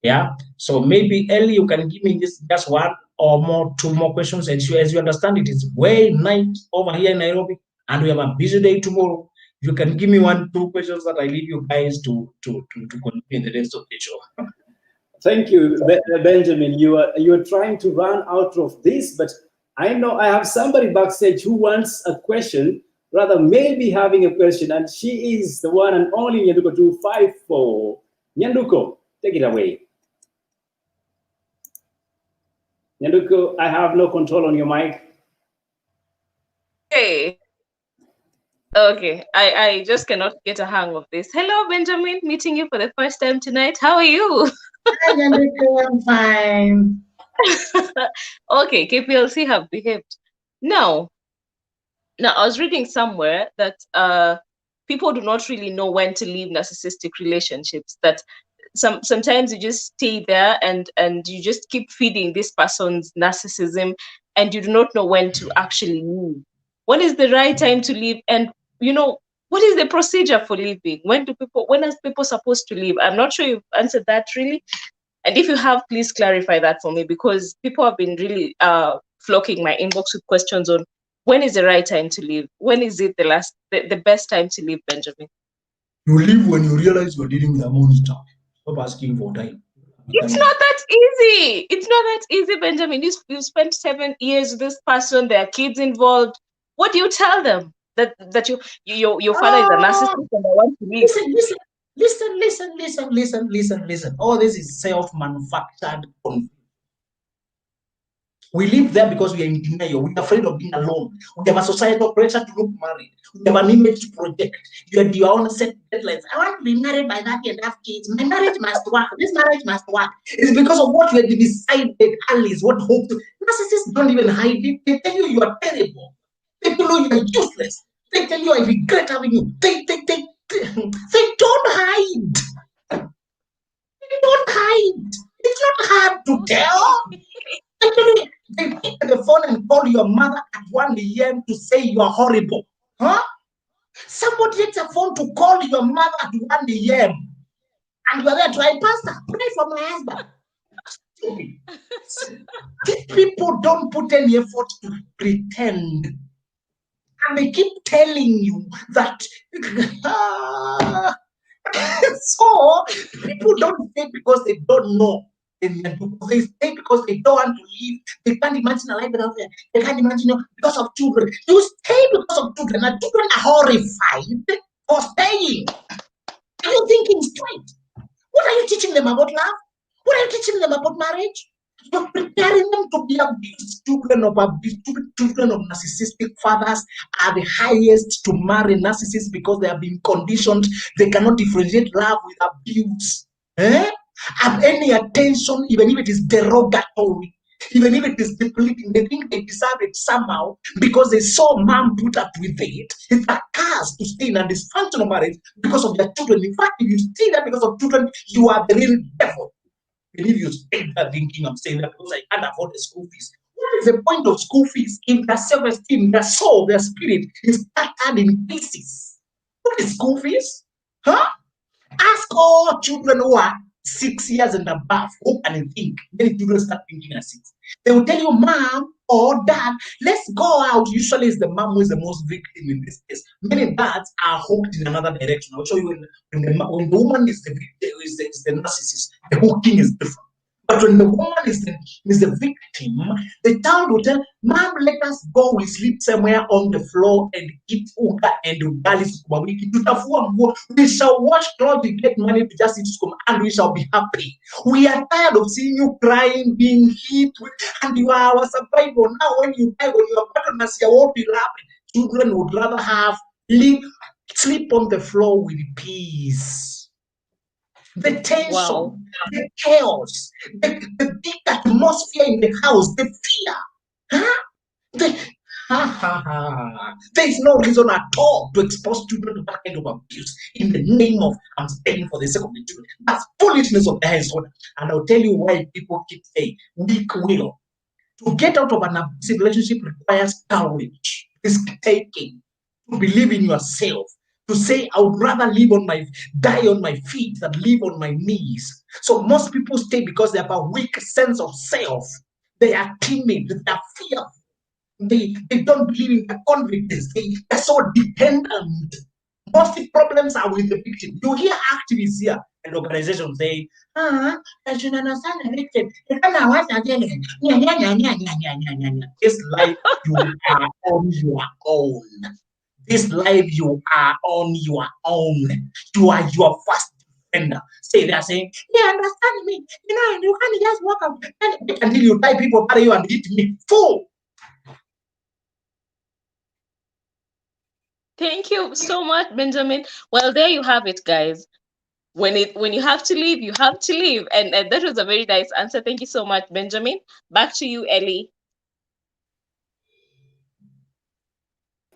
Speaker 2: Yeah. So maybe Ellie, you can give me just one or more, two more questions. And as you understand, it is way night over here in Nairobi, and we have a busy day tomorrow. You can give me one, two questions that I leave you guys to continue in the rest of the show.
Speaker 1: Thank you, Benjamin. You are trying to run out of this, but I know I have somebody backstage who wants a question, rather maybe having a question, and she is the one and only Nyanduko 254. Nyanduko, take it away. Nyanduko, I have no control on your mic.
Speaker 5: Hey. Okay, I just cannot get a hang of this. Hello, Benjamin, meeting you for the first time tonight. How are you?
Speaker 2: Hi, Nyanduko, I'm fine.
Speaker 5: Okay, KPLC have behaved. Now, I was reading somewhere that people do not really know when to leave narcissistic relationships, that sometimes you just stay there and you just keep feeding this person's narcissism, and you do not know when to actually leave. When is the right time to leave? And what is the procedure for leaving? When are people supposed to leave? I'm not sure you've answered that really. And if you have, please clarify that for me, because people have been really flocking my inbox with questions on when is the right time to leave? When is it the best time to leave, Benjamin?
Speaker 2: You leave when you realize you're dealing with a monster. Stop asking for time.
Speaker 5: It's not that easy. It's not that easy, Benjamin. You spent 7 years with this person. There are kids involved. What do you tell them? That your father is a narcissist and I want to leave?
Speaker 2: Listen. All this is self-manufactured. We live there because we are in denial. We're afraid of being alone. We have a societal pressure to look married. We have an image to project. You have your own set deadlines. I want to be married by 30 and have kids. My marriage must work. This marriage must work. It's because of what you have decided early is what hope to. Narcissists don't even hide it. They tell you are terrible. They tell you are useless. They tell you I regret having you. They don't hide. They don't hide. It's not hard to tell. Actually, they pick the phone and call your mother at 1 a.m. to say you are horrible. Huh? Somebody takes a phone to call your mother at 1 a.m. and you're there to try, Pastor, pray for my husband. These people don't put any effort to pretend. And they keep telling you that. So people don't say because they don't know. They stay because they don't want to leave. They can't imagine a life without them. They can't imagine because of children. You stay because of children, and children are horrified for staying. Are you thinking straight? What are you teaching them about love? What are you teaching them about marriage? You're preparing them to be abused children of narcissistic fathers are the highest to marry narcissists because they have been conditioned. They cannot differentiate love with abuse. Have any attention, even if it is derogatory. Even if it is depleting, they think they deserve it somehow because they saw mom put up with it. It's a curse to stay in a dysfunctional marriage because of their children. In fact, if you stay there because of children, you are the real devil. Believe you stay there thinking I'm saying that because I can't afford the school fees. What is the point of school fees if their self-esteem, their soul, their spirit is scattered in pieces? What is school fees? Huh? Ask all children who are 6 years and above who can think. Many children start thinking at 6. They will tell you, mom or dad, let's go out. Usually it's the mom who is the most victim in this case. Many dads are hooked in another direction. I'll show you when the woman is the victim, is the narcissist, the hooking is different. But when the woman is the victim, the child will tell, mom, let us go. We sleep somewhere on the floor and eat uga and ugali sukuma wiki. Tutafua nguo. We shall wash clothes, we get money to just eat sukuma, and we shall be happy. We are tired of seeing you crying, being hit, and you are our survival. Now when you die, when you are partners, what will happen? Children would rather sleep on the floor with peace. The tension,
Speaker 5: Wow.
Speaker 2: the chaos, the big atmosphere in the house, the fear. There is no reason at all to expose children to that kind of abuse in the name of I'm spending for the sake of the children. That's foolishness of the highest order. And I'll tell you why people keep saying weak will. To get out of an abusive relationship requires courage, risk taking, to believe in yourself, to say I would rather die on my feet than live on my knees. So most people stay because they have a weak sense of self. They are timid, they are fearful. They don't believe in the confidence. They're so dependent. Most problems are with the victim. You hear activists here and organizations saying, I should understand the victim. This life you are on your own. This life you are on your own. You are your first defender. Say they're saying, yeah, understand me. You can't just walk up until you die, people bury you and hit me. Fool.
Speaker 5: Thank you so much, Benjamin. Well, there you have it, guys. When you have to leave, you have to leave. And that was a very nice answer. Thank you so much, Benjamin. Back to you, Ellie.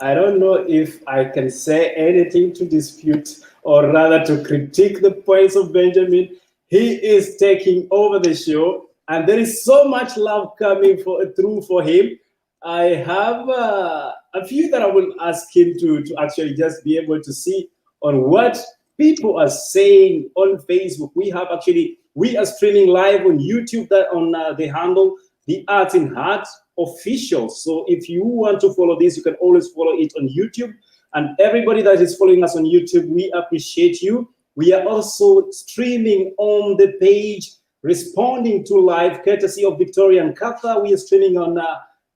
Speaker 1: I don't know if I can say anything to dispute or rather to critique the points of Benjamin. He is taking over the show, and there is so much love coming through for him. I have a few that I will ask him to actually just be able to see on what people are saying on Facebook. We are streaming live on YouTube, that on the handle The Art in Heart Official. So if you want to follow this, you can always follow it on YouTube. And everybody that is following us on YouTube, we appreciate you. We are also streaming on the page Responding to Live, courtesy of Victoria and Katha. We are streaming on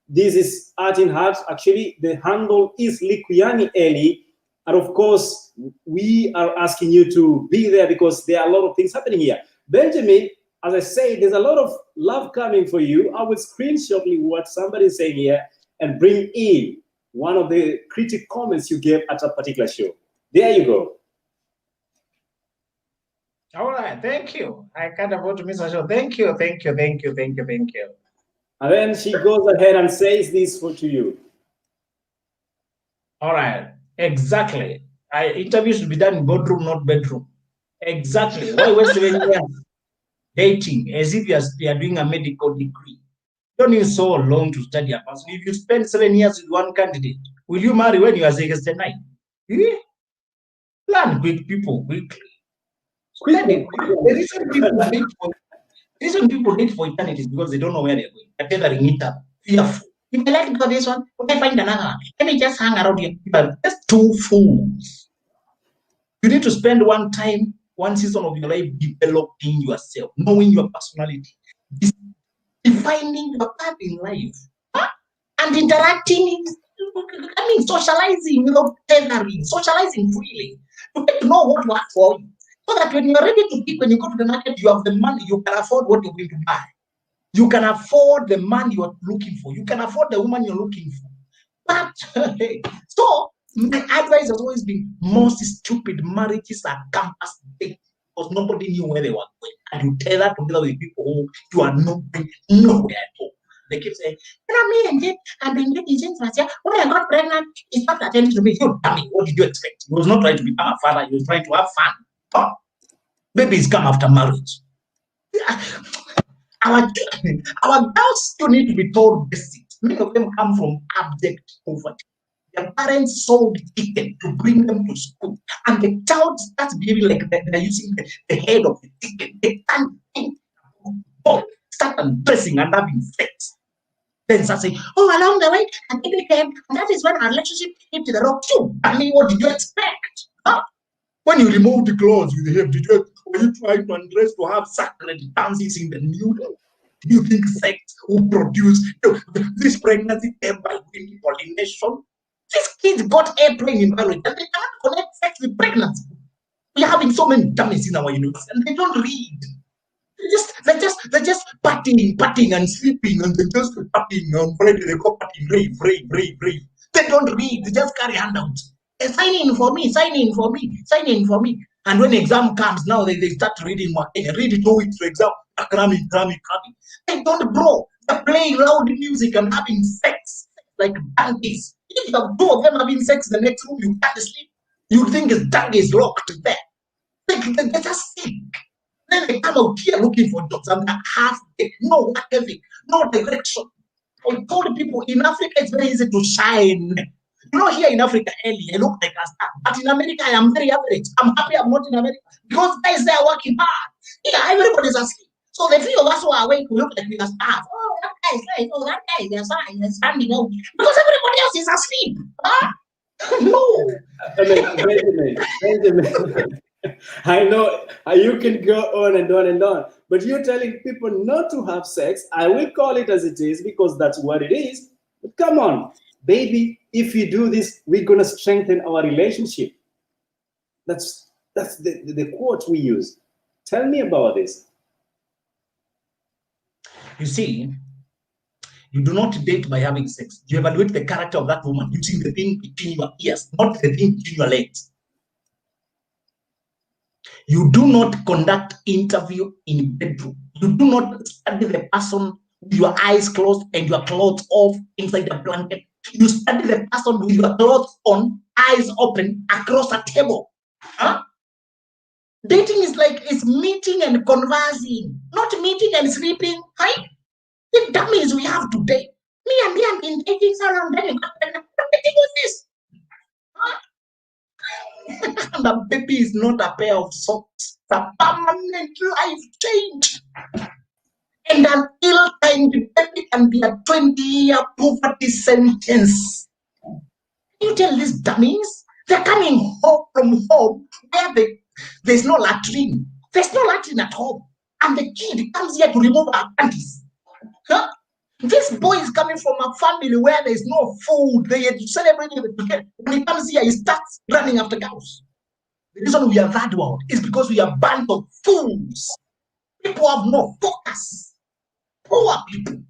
Speaker 1: This is Art in Heart. Actually, the handle is Likuyani Eli. And of course, we are asking you to be there because there are a lot of things happening here. Benjamin, as I say, there's a lot of love coming for you. I will screenshot what somebody is saying here and bring in one of the critic comments you gave at a particular show. There you go.
Speaker 2: All right, thank you. I can't afford to miss a show. Thank you.
Speaker 1: And then she goes ahead and says this to you.
Speaker 2: All right, exactly. Interviews should be done in boardroom, not bedroom. Exactly. Why waste 7 years dating as if you are doing a medical degree? Don't need so long to study a person. If you spend 7 years with one candidate, will you marry when you are 69? Learn quick, people, quickly. Study. The reason people date for eternity is because they don't know where they're going. They're tethering it up. Fearful. If I like to go this one, if I find another one, let me just hang around here. You are just two fools. You need to spend one season of your life developing yourself, knowing your personality, defining your path in life, and interacting, socializing without tethering, socializing freely. You get to know what works for you. So that when you're ready to pick, when you go to the market, you have the money, you can afford what you're going to buy. You can afford the man you're looking for. You can afford the woman you're looking for. But, so, my advice has always been, most stupid marriages are campus dating because nobody knew where they were going. And you tether together with people who you are not going nowhere at all. They keep saying, me and Jake and been dating last year. When I got pregnant, he stopped attending to me. You dummy, what did you expect? He was not trying to become a father, he was trying to have fun. Oh, babies come after marriage. Our girls still need to be told basic. Many of them come from abject poverty. Their parents sold ticket to bring them to school, and the child starts behaving like they're using the head of the ticket. They can't think, start undressing and having sex. Then start saying, oh, along the way, and it became, and that is when our relationship hit the rock too. I mean, what did you expect? Huh? When you remove the clothes with the hip, were you trying to undress to have sacred dances in the nude? Do you think sex will produce this pregnancy came by pollination? These kids got airplane in marriage and they cannot connect sex with pregnancy. We are having so many dummies in our university and they don't read. They're just partying and sleeping and they just partying on Friday. They go partying, rave. They don't read. They just carry handouts. Sign in for me. And when exam comes now, they start reading more. Read it 2 weeks to exam. Cramming. They don't, bro. They're playing loud music and having sex like donkeys. If you have 2 of them having sex in the next room, you can't sleep. You think his donkey is locked there. They're just sick. Then they come out here looking for jobs and half no work ethic, no direction. I told people in Africa it's very easy to shine. Here in Africa, I look like a star. But in America, I am very average. I'm happy I'm not in America because guys they are working hard. Everybody's asleep. So the few of us who are awake, we look like we are stars. Oh, that guy is fine. They're standing out because everybody else is asleep. Huh? No.
Speaker 1: Benjamin. I know you can go on and on and on, but you're telling people not to have sex. I will call it as it is because that's what it is. But come on, baby, if you do this, we're gonna strengthen our relationship. That's the quote we use. Tell me about this.
Speaker 2: You see, you do not date by having sex. You evaluate the character of that woman using the thing between your ears, not the thing between your legs. You do not conduct interview in bedroom. You do not study the person with your eyes closed and your clothes off inside the blanket. You study the person with your clothes on, eyes open across a table. Huh? Dating is like it's meeting and conversing, not meeting and sleeping. Right? The dummies we have today. Me and been dating so long. Then what was this? Huh? The baby is not a pair of socks. It's a permanent life change. And an ill-timed baby can be a 20-year poverty sentence. You tell these dummies, they're coming home from home where there's no latrine. There's no latrine at home. And the kid comes here to remove our panties. Huh? This boy is coming from a family where there's no food. They are celebrating the weekend. When he comes here, he starts running after girls. The reason we are that world is because we are a band of fools. People have no focus. Poor people.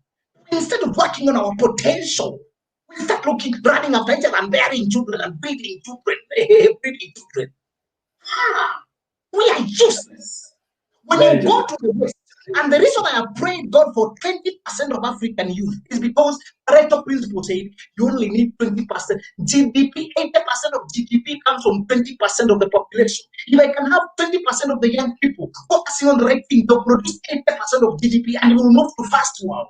Speaker 2: Instead of working on our potential, we start running after each other and bearing children and breeding children. We are useless. When you go to the West, and the reason I have prayed God for 20% of African youth is because Pareto principle said you only need 20%. GDP, 80% of GDP comes from 20% of the population. If I can have 20% of the young people focusing on the right thing, they'll produce 80% of GDP and we will move to first world.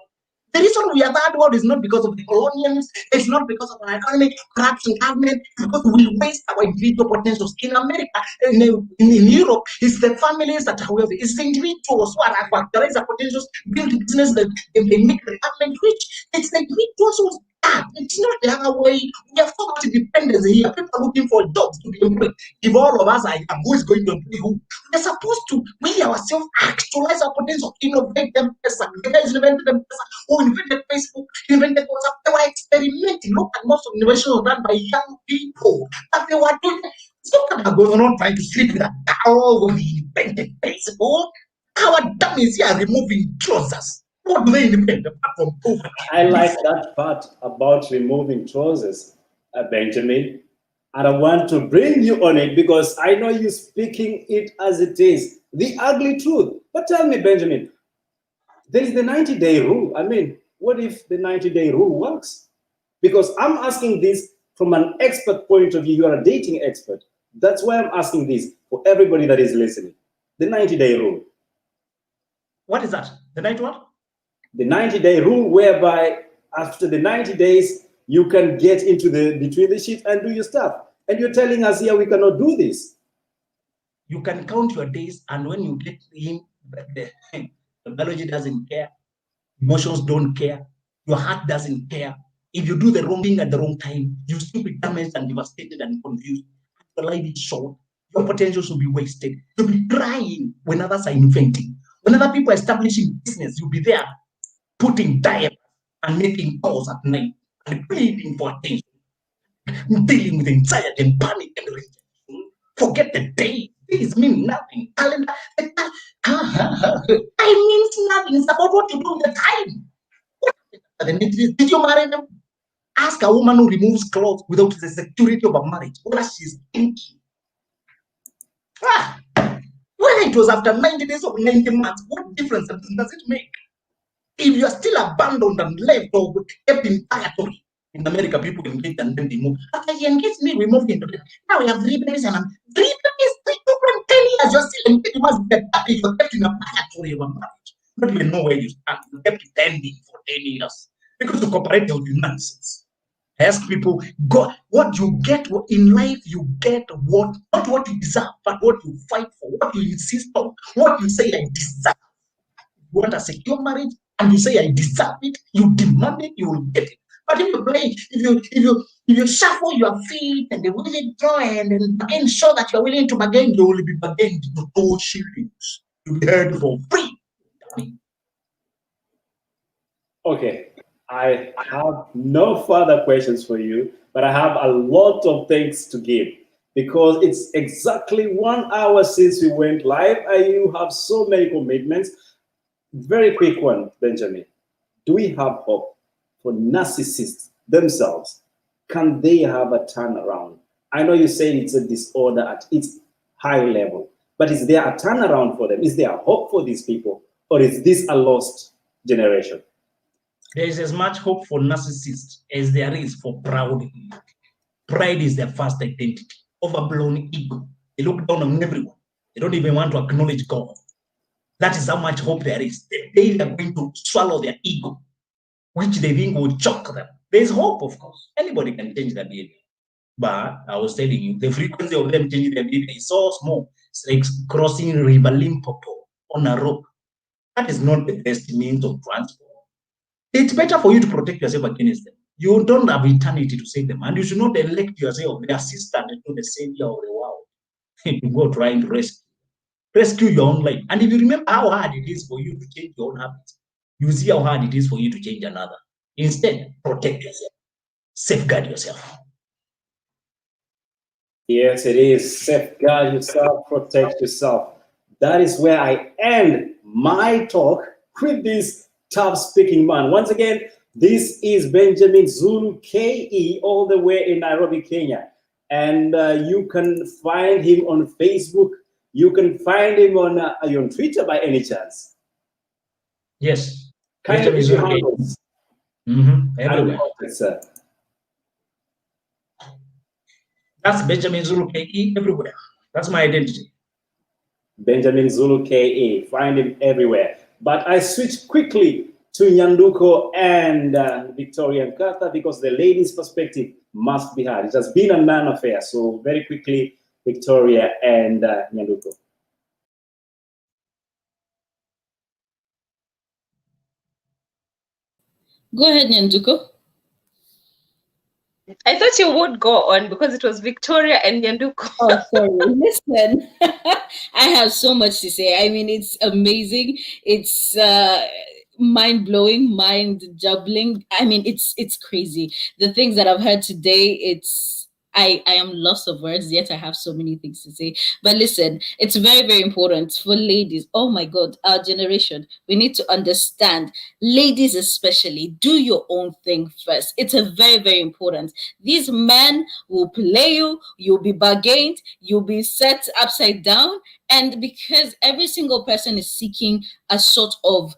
Speaker 2: The reason we are that world is not because of the colonials, it's not because of our economic corruption government, it's because we waste our individual potentials. In America, in Europe, it's the families that are wealthy, it's the individuals who are factorize their potentials, build business that they make the government rich. It's the individuals who start. It's not the other way. We have so much independence here. People are looking for jobs to be employed. If all of us are who is going to employ who? We're supposed to, we ourselves, actualize our potential, innovate them, the guys invented them, who invented Facebook, invented WhatsApp. They were experimenting. Look at most of the innovations were done by young people. But they were doing look at going on trying to sleep with a cow when he invented Facebook. Our dummies here are removing trousers. What do they invent apart from poverty?
Speaker 1: I like that part about removing trousers, Benjamin. And I want to bring you on it because I know you're speaking it as it is, the ugly truth. But tell me, Benjamin, there is the 90-day rule. I mean, What if the 90-day rule works? Because I'm asking this from an expert point of view. You are a dating expert. That's why I'm asking this for everybody that is listening. The 90-day rule.
Speaker 2: What is that? The 90 what?
Speaker 1: The 90-day rule, whereby after the 90 days, you can get into between the sheets and do your stuff. And you're telling us here we cannot do this.
Speaker 2: You can count your days, and when you get in, the biology doesn't care, emotions don't care, your heart doesn't care. If you do the wrong thing at the wrong time, you still be damaged and devastated and confused. Your life is short. Your potential will be wasted. You'll be crying when others are inventing. When other people are establishing business, you'll be there putting diet and making calls at night and pleading for attention, dealing with anxiety and panic and rejection. Forget the day. Days mean nothing. Calendar, time means nothing. It's about what you do with the time. Did you marry them? Ask a woman who removes clothes without the security of a marriage what she's thinking. When it was after 90 days or 90 months, what difference does it make? If you are still abandoned and left or kept in territory, in America, people engage and then they move. After he engaged me, we moved into it. Now we have 3 babies and I'm 3 babies, 3 children, 10 years. You're still engaged. You must get happy. You're kept in a territory of a marriage. Not even know where you stand. You're kept pending for 10 years. Because you cooperate with nonsense. I ask people, God, what you get in life, you get what, not what you deserve, but what you fight for, what you insist on, what you say I deserve. You want a secure marriage and you say I deserve it, you demand it, you will get it. But if you play, if you shuffle your feet and they really join and ensure that you're willing to bargain, you will be bargained to 2 shillings. You'll be heard for free.
Speaker 1: Okay, I have no further questions for you, but I have a lot of thanks to give because it's exactly 1 hour since we went live and you have so many commitments. Very quick one, Benjamin. Do we have hope for narcissists themselves? Can they have a turnaround? I know you say it's a disorder at its high level, but is there a turnaround for them? Is there a hope for these people? Or is this a lost generation?
Speaker 2: There is as much hope for narcissists as there is for proud people. Pride is their first identity. Overblown ego. They look down on everyone. They don't even want to acknowledge God. That is how much hope there is. The day they are going to swallow their ego, which they think will choke them. There is hope, of course. Anybody can change their behavior. But I was telling you, the frequency of them changing their behavior is so small. It's like crossing River Limpopo on a rope. That is not the best means of transport. It's better for you to protect yourself against them. You don't have eternity to save them. And you should not elect yourself the assistant to the savior of the world. You go trying to rescue your own life. And if you remember how hard it is for you to change your own habits, you see how hard it is for you to change another. Instead, protect yourself. Safeguard yourself.
Speaker 1: Yes, it is. Safeguard yourself, protect yourself. That is where I end my talk with this tough speaking man. Once again, this is Benjamin Zulu Ke, all the way in Nairobi, Kenya. And you can find him on Facebook. You can find him on Twitter by any chance.
Speaker 2: Yes.
Speaker 1: Kindly
Speaker 2: Benjamin
Speaker 1: your
Speaker 2: Zulu Ke.
Speaker 1: handles.
Speaker 2: Everywhere.
Speaker 1: Sir.
Speaker 2: That's Benjamin Zulu Ke everywhere. That's my identity.
Speaker 1: Benjamin Zulu Ke. Find him everywhere. But I switch quickly to Nyanduko and Victoria and Katha because the ladies' perspective must be heard. It has been a man affair. So very quickly, Victoria and Nyanduko.
Speaker 3: Go ahead, Nyanduko.
Speaker 5: I thought you would go on because it was Victoria and Nyanduko.
Speaker 3: Oh, sorry. Listen, I have so much to say. I mean, it's amazing. It's mind-blowing, mind-juggling. I mean, it's crazy. The things that I've heard today, I am lost of words, yet I have so many things to say. But listen, it's very, very important for ladies. Oh my God, our generation, we need to understand, ladies especially, do your own thing first. It's a very, very important. These men will play you, you'll be bargained, you'll be set upside down. And because every single person is seeking a sort of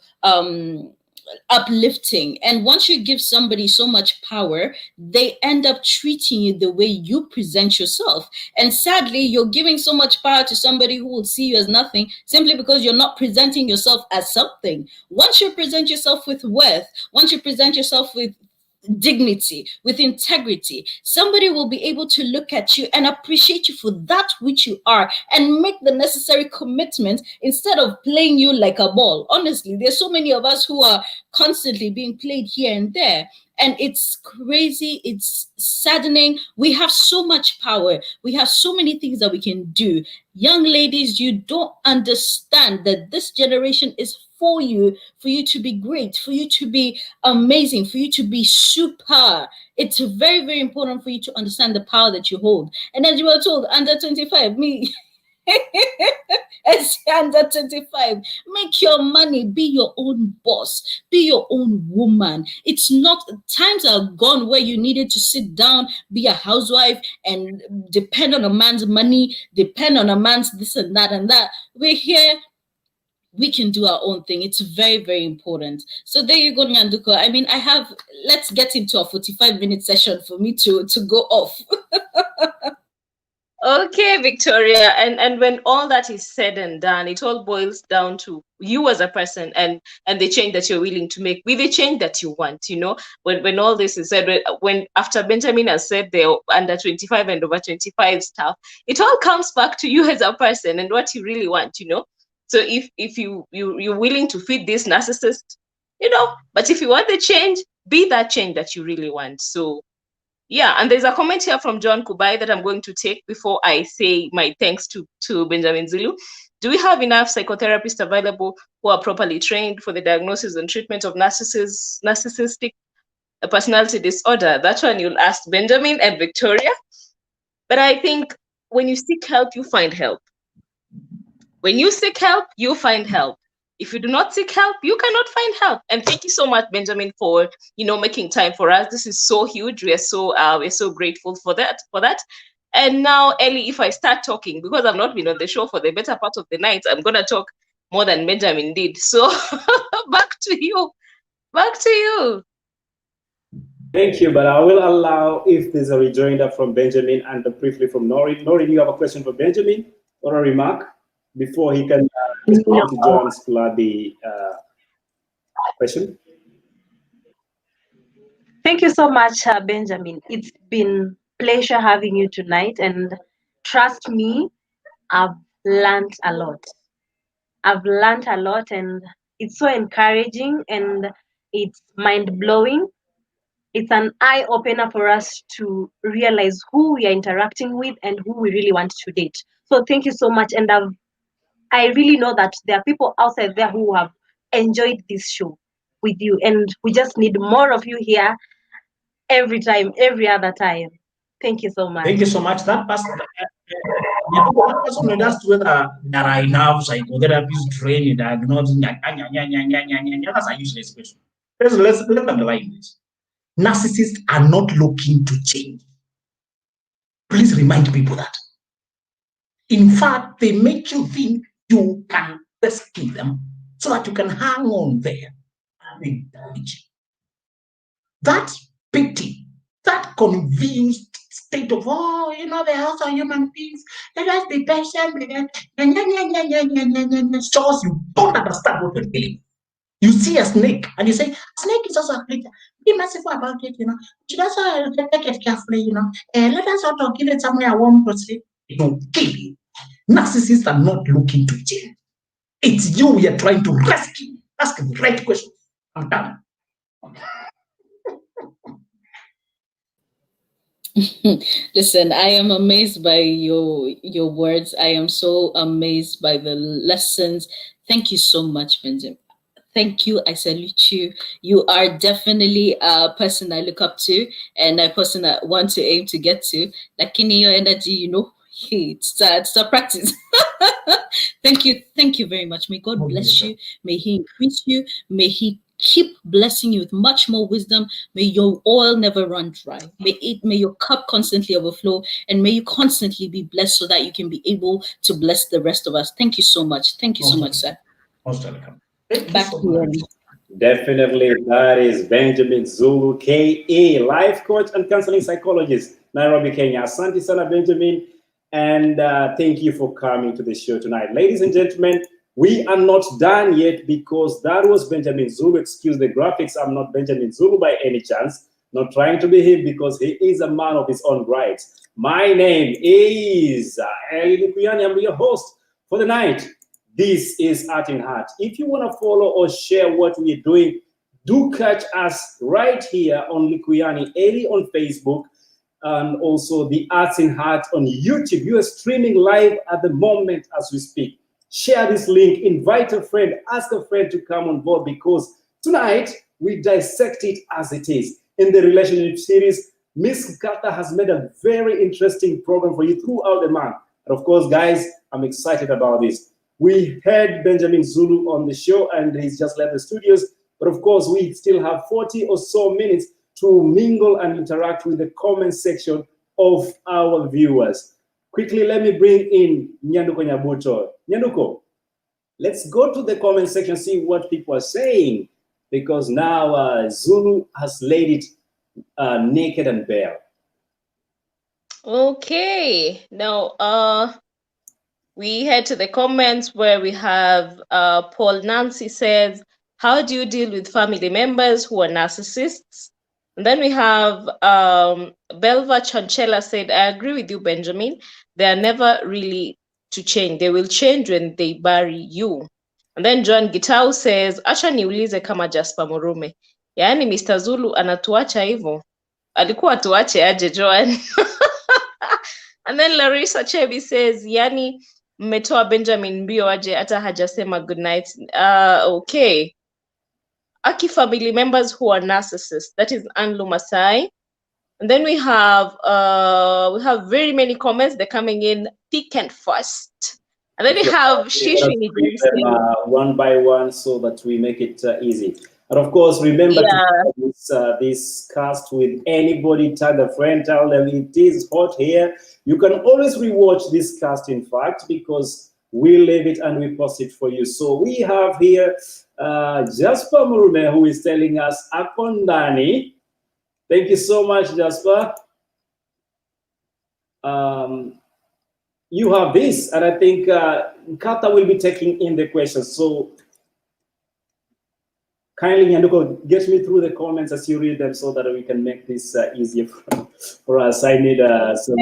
Speaker 3: uplifting. And once you give somebody so much power, they end up treating you the way you present yourself. And sadly, you're giving so much power to somebody who will see you as nothing simply because you're not presenting yourself as something. Once you present yourself with worth, once you present yourself with dignity, with integrity, somebody will be able to look at you and appreciate you for that which you are and make the necessary commitment instead of playing you like a ball. Honestly, there's so many of us who are constantly being played here and there. And it's crazy. It's saddening. We have so much power. We have so many things that we can do. Young ladies, you don't understand that this generation is for you to be great, for you to be amazing, for you to be super. It's very, very important for you to understand the power that you hold. And as you were told, under 25, me, as under 25, make your money, be your own boss, be your own woman. It's not, times are gone where you needed to sit down, be a housewife, and depend on a man's money, depend on a man's this and that and that. We're here. We can do our own thing. It's very, very important. So there you go, Nyanduko. I mean, let's get into a 45-minute session for me to go off.
Speaker 5: Okay, Victoria. And when all that is said and done, it all boils down to you as a person and the change that you're willing to make, with the change that you want, when all this is said, when after Benjamin has said they're under 25 and over 25 stuff, it all comes back to you as a person and what you really want, So if you're willing to feed this narcissist, but if you want the change, be that change that you really want. So yeah, and there's a comment here from John Kubai that I'm going to take before I say my thanks to Benjamin Zulu. Do we have enough psychotherapists available who are properly trained for the diagnosis and treatment of narcissistic personality disorder? That one you'll ask Benjamin and Victoria. But I think when you seek help, you find help. When you seek help, you find help. If you do not seek help, you cannot find help. And thank you so much, Benjamin, for making time for us. This is so huge. We're so grateful for that. And now, Ellie, if I start talking, because I've not been on the show for the better part of the night, I'm gonna talk more than Benjamin did. So back to you.
Speaker 1: Thank you, but I will allow if there's a rejoinder from Benjamin and briefly from Noreen. Noreen, you have a question for Benjamin or a remark before he can respond to John's floody question?
Speaker 4: Thank you so much, Benjamin. It's been a pleasure having you tonight, and trust me, I've learned a lot. And it's so encouraging and it's mind-blowing. It's an eye-opener for us to realize who we are interacting with and who we really want to date. So thank you so much, and I really know that there are people outside there who have enjoyed this show with you, and we just need more of you here every other time. Thank you so much.
Speaker 2: Thank you so much. That person asked whether there are enough psychotherapists trained in diagnosing. That's a useless question. Let's underline this. Narcissists are not looking to change. Please remind people that. In fact, they make you think you can rescue them so that you can hang on there and damage. That pity, that confused state of, they also are human beings. Let us be patient. Shows you don't understand what you're feeling. You see a snake and you say, a snake is also a creature. Be merciful about it, You should also take it carefully, And let us also give it somewhere warm to sleep. It will kill you. Narcissists are not looking to change. It's you we are trying to rescue. Ask the right question. I'm done.
Speaker 3: Listen, I am amazed by your words. I am so amazed by the lessons. Thank you so much, Benjamin. Thank you. I salute you. You are definitely a person I look up to and a person I want to aim to get to. Like in your energy, it's a practice. Thank you very much. May God bless you. May He increase you. May He keep blessing you with much more wisdom. May your oil never run dry. May your cup constantly overflow, and may you constantly be blessed so that you can be able to bless the rest of us. Thank you so much. Thank you so much, sir.
Speaker 2: Most welcome.
Speaker 3: Back to you.
Speaker 1: Definitely, that is Benjamin Zulu Ke, life coach and counseling psychologist, Nairobi, Kenya. Asante sana, Benjamin, and thank you for coming to the show tonight. Ladies and gentlemen, we are not done yet because that was Benjamin Zulu. Excuse the graphics, I'm not Benjamin Zulu by any chance. Not trying to be him because he is a man of his own rights. My name is Eli Lukuyani. I'm your host for the night. This is Art in Heart. If you want to follow or share what we're doing, do catch us right here on Likuyani Eli on Facebook and also the Arts in Heart on YouTube. You are streaming live at the moment as we speak. Share this link, invite a friend, ask a friend to come on board because tonight we dissect it as it is. In the relationship series, Miss Kata has made a very interesting program for you throughout the month. And of course, guys, I'm excited about this. We had Benjamin Zulu on the show and he's just left the studios. But of course, we still have 40 or so minutes to mingle and interact with the comment section of our viewers. Quickly, let me bring in Nyanduko Nyabuto. Nyanduko, let's go to the comment section, see what people are saying, because now Zulu has laid it naked and bare.
Speaker 5: Okay, now we head to the comments where we have Paul Nancy says, how do you deal with family members who are narcissists? And then we have Belva Chanchella said, I agree with you, Benjamin. They are never really to change. They will change when they bury you. And then John Gitau says, acha niulize kama Jasper Murume. Yaani Mr. Zulu anatuacha hivyo. Alikuwa tuache aje Joan. And then Larissa Chebi says, yani mmetoa Benjamin mbio aje hata hajasema good night. Okay. Aki family members who are narcissists. That is Anlu Masai. And then we have very many comments. They're coming in thick and fast. And then we have Shishi
Speaker 1: Nidri one by one so that we make it easy. And of course, remember to this cast with anybody, tag a friend, tell them it is hot here. You can always rewatch this cast, in fact, because we leave it and we post it for you. So we have here Jasper Murume, who is telling us Akondani. Thank you so much, Jasper. You have this, and I think Kata will be taking in the questions. So kindly, Nyanduko, get me through the comments as you read them so that we can make this easier for us. I need some...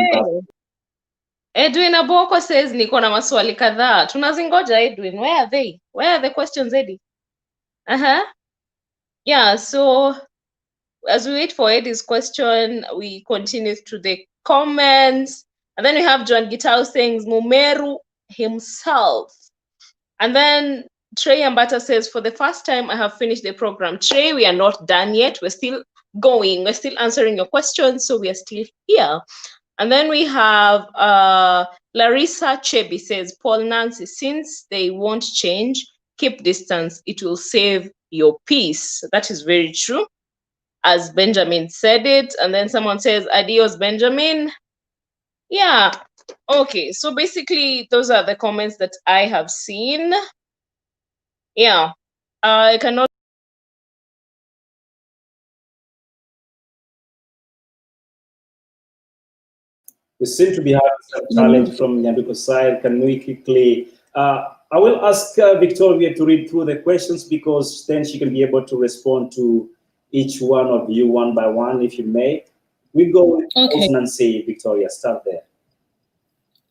Speaker 5: Edwin Aboko says, niko na maswali kadhaa. Tunazingoja, Edwin. Where are they? Where are the questions, Eddie? Yeah, so as we wait for Eddie's question, we continue to the comments. And then we have John Gitao saying, Mumeru himself. And then Trey Ambata says, for the first time, I have finished the program. Trey, we are not done yet. We're still going. We're still answering your questions. So we are still here. And then we have Larissa Chebi says, Paul Nancy, since they won't change, keep distance. It will save your peace. That is very true, as Benjamin said it. And then someone says, adios, Benjamin. Yeah. Okay. So basically, those are the comments that I have seen. Yeah. I cannot.
Speaker 1: We seem to be having some challenge from Nyanduko's side. Can we quickly... I will ask Victoria to read through the questions because then she can be able to respond to each one of you one by one, if you may. We go with Nancy, Victoria. Start there.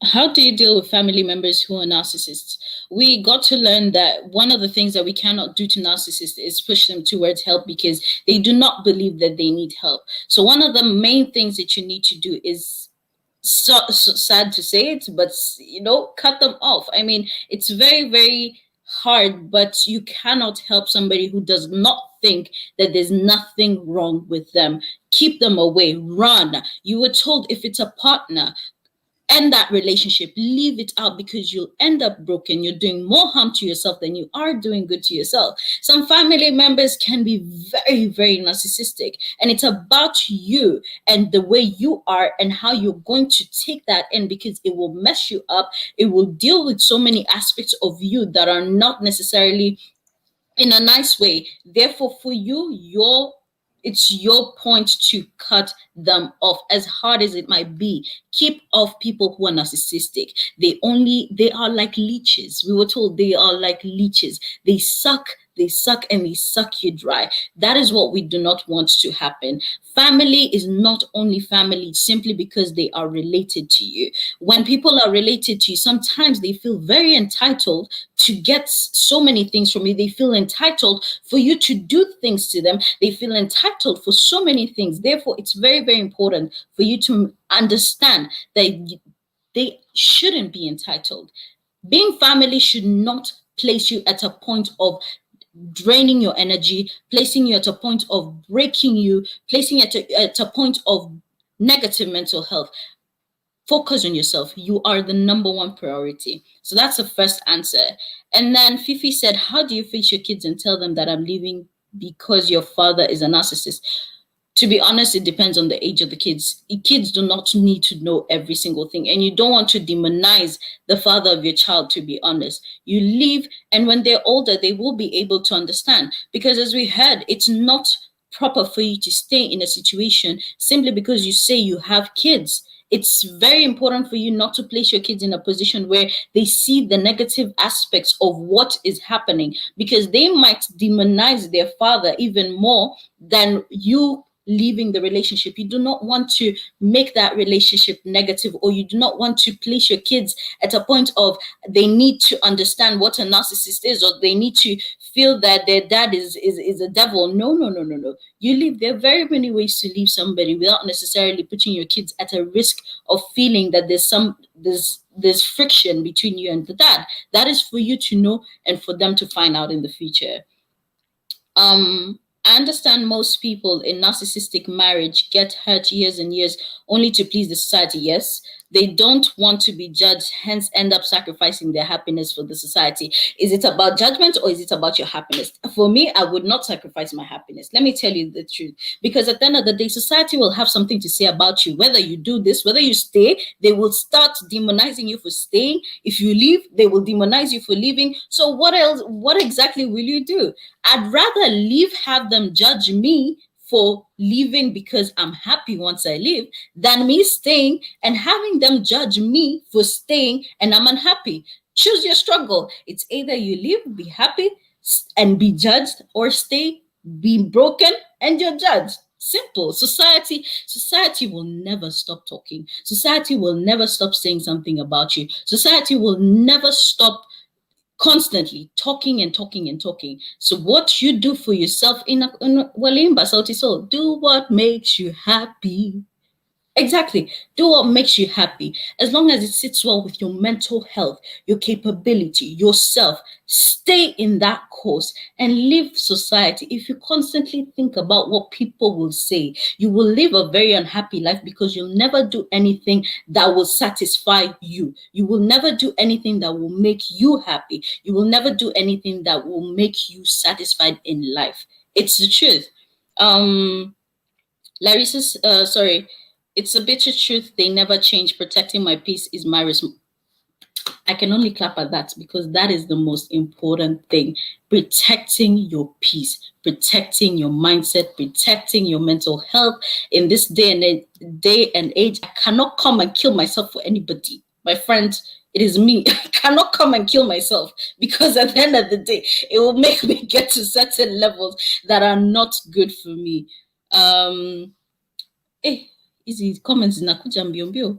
Speaker 3: How do you deal with family members who are narcissists? We got to learn that one of the things that we cannot do to narcissists is push them towards help because they do not believe that they need help. So one of the main things that you need to do is, so sad to say it, but cut them off. I mean, it's very, very hard, but you cannot help somebody who does not think that there's nothing wrong with them. Keep them away, run. You were told if it's a partner, end that relationship, leave it out because you'll end up broken. You're doing more harm to yourself than you are doing good to yourself. Some family members can be very, very narcissistic, and it's about you and the way you are and how you're going to take that in because it will mess you up. It will deal with so many aspects of you that are not necessarily in a nice way. Therefore, for you, it's your point to cut them off, as hard as it might be. Keep off people who are narcissistic. They are like leeches. We were told they are like leeches. They suck, and they suck you dry. That is what we do not want to happen. Family is not only family simply because they are related to you. When people are related to you, sometimes they feel very entitled to get so many things from you. They feel entitled for you to do things to them. They feel entitled for so many things. Therefore, it's very, very important for you to understand that they shouldn't be entitled. Being family should not place you at a point of draining your energy, placing you at a point of breaking you, placing you at a point of negative mental health. Focus on yourself. You are the number one priority. So that's the first answer. And then Fifi said, how do you face your kids and tell them that I'm leaving because your father is a narcissist? To be honest, it depends on the age of the kids. Kids do not need to know every single thing. And you don't want to demonize the father of your child, to be honest. You leave, and when they're older, they will be able to understand. Because as we heard, it's not proper for you to stay in a situation simply because you say you have kids. It's very important for you not to place your kids in a position where they see the negative aspects of what is happening, because they might demonize their father even more than you leaving the relationship. You do not want to make that relationship negative, or you do not want to place your kids at a point of they need to understand what a narcissist is, or they need to feel that their dad is a devil. No. You leave. There are very many ways to leave somebody without necessarily putting your kids at a risk of feeling that there's friction between you and the dad. That is for you to know and for them to find out in the future. I understand most people in narcissistic marriage get hurt years and years only to please the society. Yes, they don't want to be judged, hence end up sacrificing their happiness for the society. Is it about judgment or is it about your happiness? For me, I would not sacrifice my happiness. Let me tell you the truth. Because at the end of the day, society will have something to say about you. Whether you do this, whether you stay, they will start demonizing you for staying. If you leave, they will demonize you for leaving. So what else? What exactly will you do? I'd rather have them judge me for leaving because I'm happy once I leave, than me staying and having them judge me for staying and I'm unhappy. Choose your struggle. It's either you leave, be happy and be judged, or stay, be broken and you're judged. Simple. Society will never stop talking. Society will never stop saying something about you. Society will never stop constantly talking and talking and talking. So what you do for yourself in Walimba Sauti Soul, do what makes you happy. Exactly. Do what makes you happy. As long as it sits well with your mental health, your capability, yourself, stay in that course and live society. If you constantly think about what people will say, you will live a very unhappy life, because you'll never do anything that will satisfy you. You will never do anything that will make you happy. You will never do anything that will make you satisfied in life. It's the truth. It's a bitter truth. They never change. Protecting my peace is my I can only clap at that, because that is the most important thing. Protecting your peace, protecting your mindset, protecting your mental health. In this day and age, I cannot come and kill myself for anybody. My friend, it is me. I cannot come and kill myself, because at the end of the day, it will make me get to certain levels that are not good for me. Easy comments inakuja mbio mbio.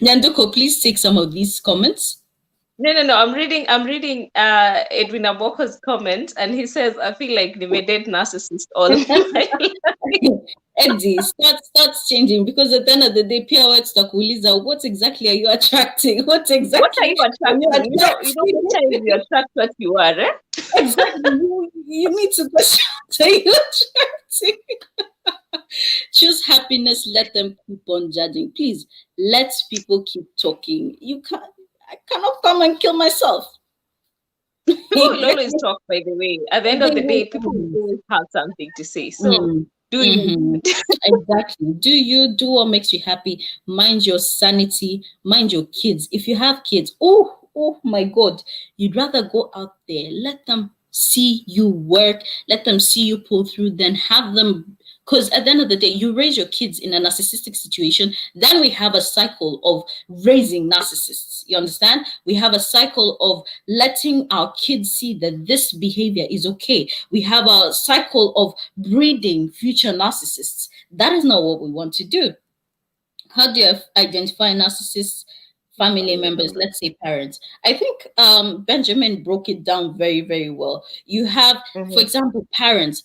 Speaker 3: Nyanduko, please take some of these comments.
Speaker 5: No. I'm reading Edwin Aboko's comment, and he says, I feel like the dead narcissist all my life.
Speaker 3: Eddie, start changing, because at the end of the day, what exactly are you attracting? What are you attracting?
Speaker 5: You know you attract what you are, eh?
Speaker 3: Exactly. You need to question what are you attracting. Choose happiness. Let them keep on judging. Please, let people keep talking. I cannot come and kill myself.
Speaker 5: People will always talk, by the way. At the end of the day, people will always have something to say. So do you.
Speaker 3: Exactly. Do what makes you happy. Mind your sanity. Mind your kids. If you have kids, oh my God, you'd rather go out there, let them see you work, let them see you pull through, than have them. Because at the end of the day, you raise your kids in a narcissistic situation, then we have a cycle of raising narcissists. You understand? We have a cycle of letting our kids see that this behavior is okay. We have a cycle of breeding future narcissists. That is not what we want to do. How do you identify narcissists? Family members, let's say parents. I think Benjamin broke it down very, very well. You have, for example, parents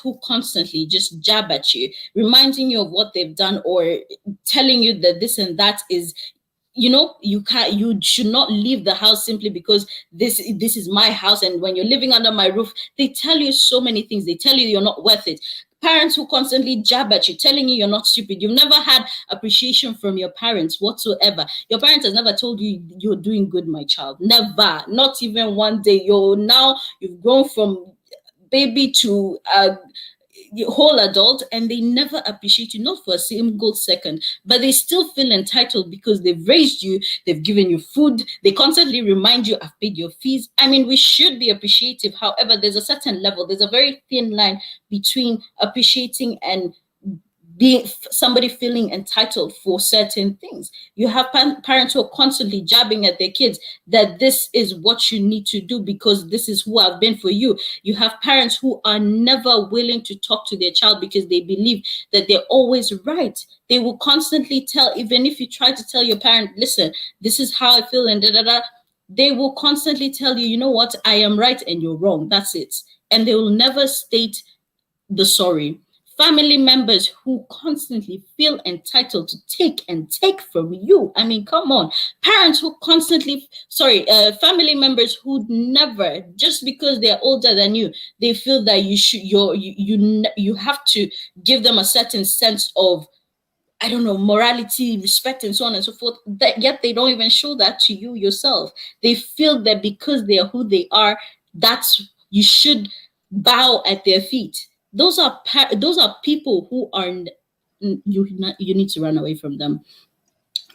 Speaker 3: who constantly just jab at you, reminding you of what they've done, or telling you that this and that is, you should not leave the house simply because this is my house, and when you're living under my roof, they tell you so many things. They tell you you're not worth it. Parents who constantly jab at you, telling you you're not stupid. You've never had appreciation from your parents whatsoever. Your parents has never told you you're doing good, my child. Never. Not even one day. You've grown from baby to whole adult, and they never appreciate you, not for a single second, but they still feel entitled because they've raised you, they've given you food, they constantly remind you, I've paid your fees. I mean, we should be appreciative. However, there's a certain level, there's a very thin line between appreciating and being somebody feeling entitled for certain things. You have parents who are constantly jabbing at their kids that this is what you need to do because this is who I've been for you. You have parents who are never willing to talk to their child because they believe that they're always right. They will constantly tell, even if you try to tell your parent, listen, this is how I feel and da da da, they will constantly tell you, you know what, I am right and you're wrong. That's it. And they will never state the sorry. Family members who constantly feel entitled to take and take from you. I mean, come on. Parents who constantly, family members who never, just because they're older than you, they feel that you have to give them a certain sense of, I don't know, morality, respect, and so on and so forth. Yet they don't even show that to you yourself. They feel that because they are who they are, you should bow at their feet. Those are people who are you need to run away from them.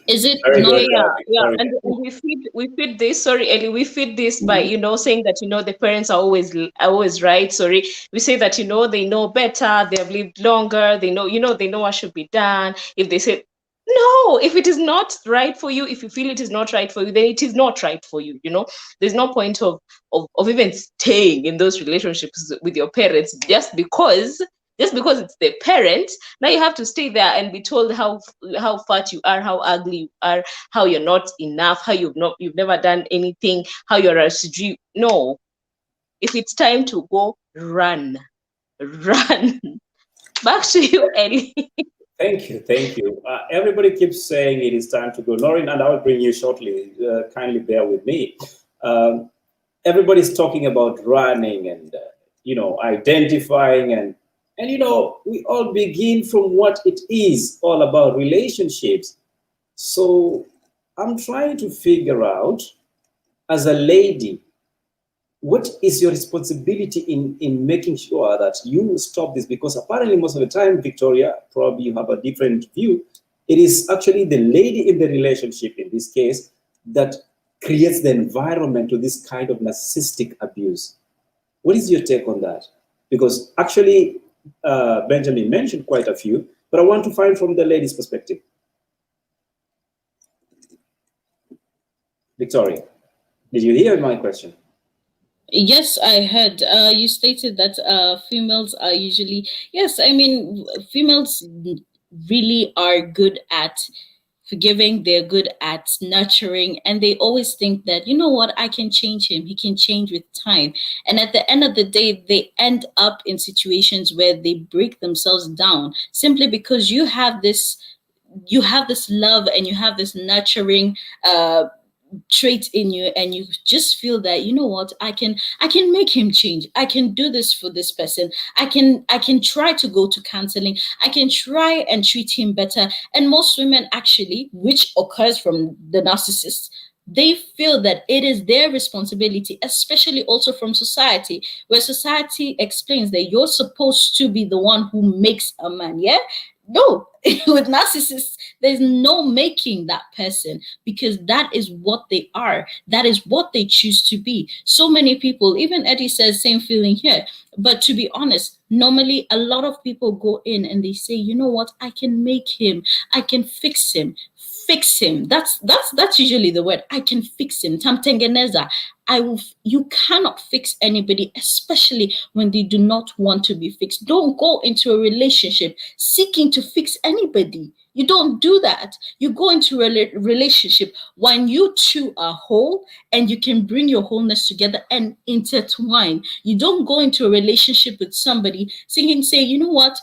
Speaker 3: Is it not?
Speaker 5: Yeah, and we feed this. Sorry, Ellie, we feed this by saying that the parents are always right. Sorry, we say that they know better, they have lived longer, they know what should be done. If they say no, if it is not right for you, if you feel it is not right for you, then it is not right for you. There's no point of even staying in those relationships with your parents just because it's the parent. Now you have to stay there and be told how fat you are, how ugly you are, how you're not enough, how you've never done anything, how you're a CG. No, if it's time to go, run. Back to you, Ellie.
Speaker 1: Thank you. Everybody keeps saying it is time to go. Lauren, and I will bring you shortly. Kindly bear with me. Everybody's talking about running and identifying and we all begin from what it is all about, relationships. So I'm trying to figure out, as a lady, what is your responsibility in making sure that you stop this? Because apparently most of the time, Victoria, probably you have a different view. It is actually the lady in the relationship, in this case, that creates the environment to this kind of narcissistic abuse. What is your take on that? Because actually, Benjamin mentioned quite a few, but I want to find from the lady's perspective. Victoria, did you hear my question?
Speaker 3: Yes, I heard. You stated that females are usually, yes, I mean, females really are good at forgiving, they're good at nurturing, and they always think that, you know what, I can change him, he can change with time. And at the end of the day, they end up in situations where they break themselves down simply because you have this love and you have this nurturing trait in you, and you just feel that, you know what, I can make him change, I can do this for this person, I can try to go to counseling, I can try and treat him better. And most women actually, which occurs from the narcissist, they feel that it is their responsibility, especially also from society, where society explains that you're supposed to be the one who makes a man. No, With narcissists, there's no making that person, because that is what they are. That is what they choose to be. So many people, even Eddie says, same feeling here. But to be honest, normally a lot of people go in and they say, you know what, I can make him, I can fix him. Fix him. That's usually the word. I can fix him. Tamtengeneza. You cannot fix anybody, especially when they do not want to be fixed. Don't go into a relationship seeking to fix anybody. You don't do that. You go into a relationship when you two are whole and you can bring your wholeness together and intertwine. You don't go into a relationship with somebody saying, you know what,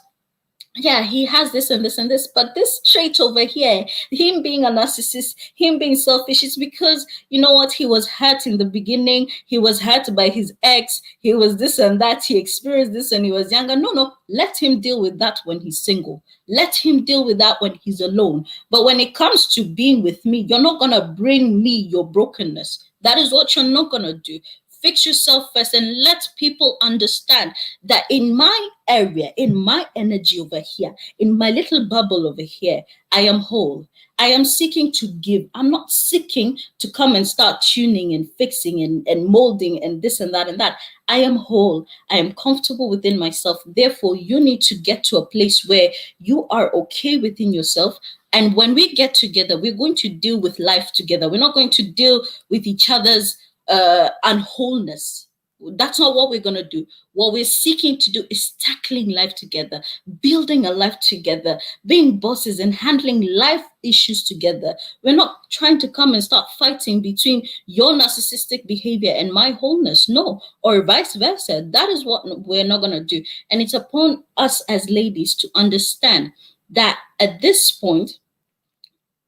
Speaker 3: yeah, he has this and this and this, but this trait over here, him being a narcissist, him being selfish, is because, you know what, he was hurt in the beginning, he was hurt by his ex, he was this and that, he experienced this when he was younger. No, let him deal with that when he's single. Let him deal with that when he's alone. But when it comes to being with me, you're not going to bring me your brokenness. That is what you're not going to do. Fix yourself first and let people understand that in my area, in my energy over here, in my little bubble over here, I am whole. I am seeking to give. I'm not seeking to come and start tuning and fixing and molding and this and that and that. I am whole. I am comfortable within myself. Therefore, you need to get to a place where you are okay within yourself. And when we get together, we're going to deal with life together. We're not going to deal with each other's unwholeness. That's not what we're going to do. What we're seeking to do is tackling life together, building a life together, being bosses and handling life issues together. We're not trying to come and start fighting between your narcissistic behavior and my wholeness. No, or vice versa. That is what we're not going to do. And it's upon us as ladies to understand that at this point,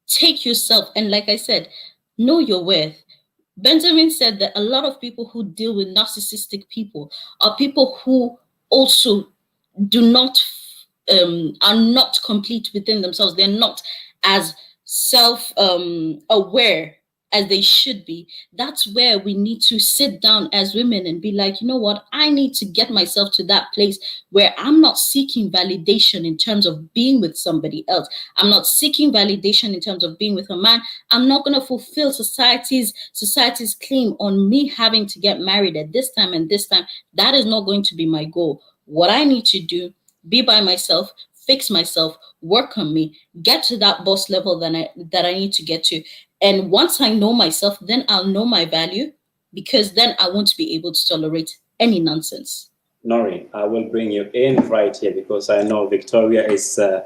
Speaker 3: take yourself, and like I said, know your worth. Benjamin said that a lot of people who deal with narcissistic people are people who also do not are not complete within themselves. They're not as self aware as they should be. That's where we need to sit down as women and be like, you know what, I need to get myself to that place where I'm not seeking validation in terms of being with somebody else. I'm not seeking validation in terms of being with a man. I'm not going to fulfill society's claim on me having to get married at this time and this time. That is not going to be my goal. What I need to do, be by myself, fix myself, work on me, get to that boss level that I need to get to. And once I know myself, then I'll know my value, because then I won't be able to tolerate any nonsense.
Speaker 1: Noreen, I will bring you in right here because I know Victoria is the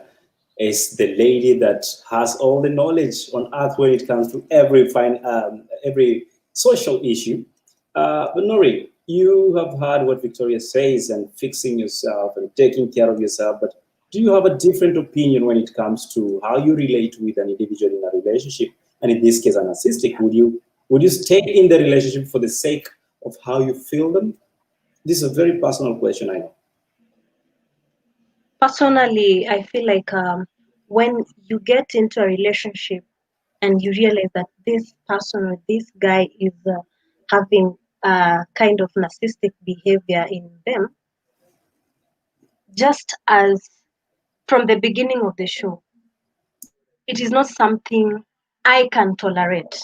Speaker 1: lady that has all the knowledge on earth when it comes to every social issue. But Noreen, you have heard what Victoria says and fixing yourself and taking care of yourself, but do you have a different opinion when it comes to how you relate with an individual in a relationship? And in this case, a narcissistic, would you stay in the relationship for the sake of how you feel them? This is a very personal question, I know.
Speaker 4: Personally, I feel like when you get into a relationship and you realize that this person or this guy is having kind of narcissistic behavior in them, just as from the beginning of the show, it is not something I can tolerate.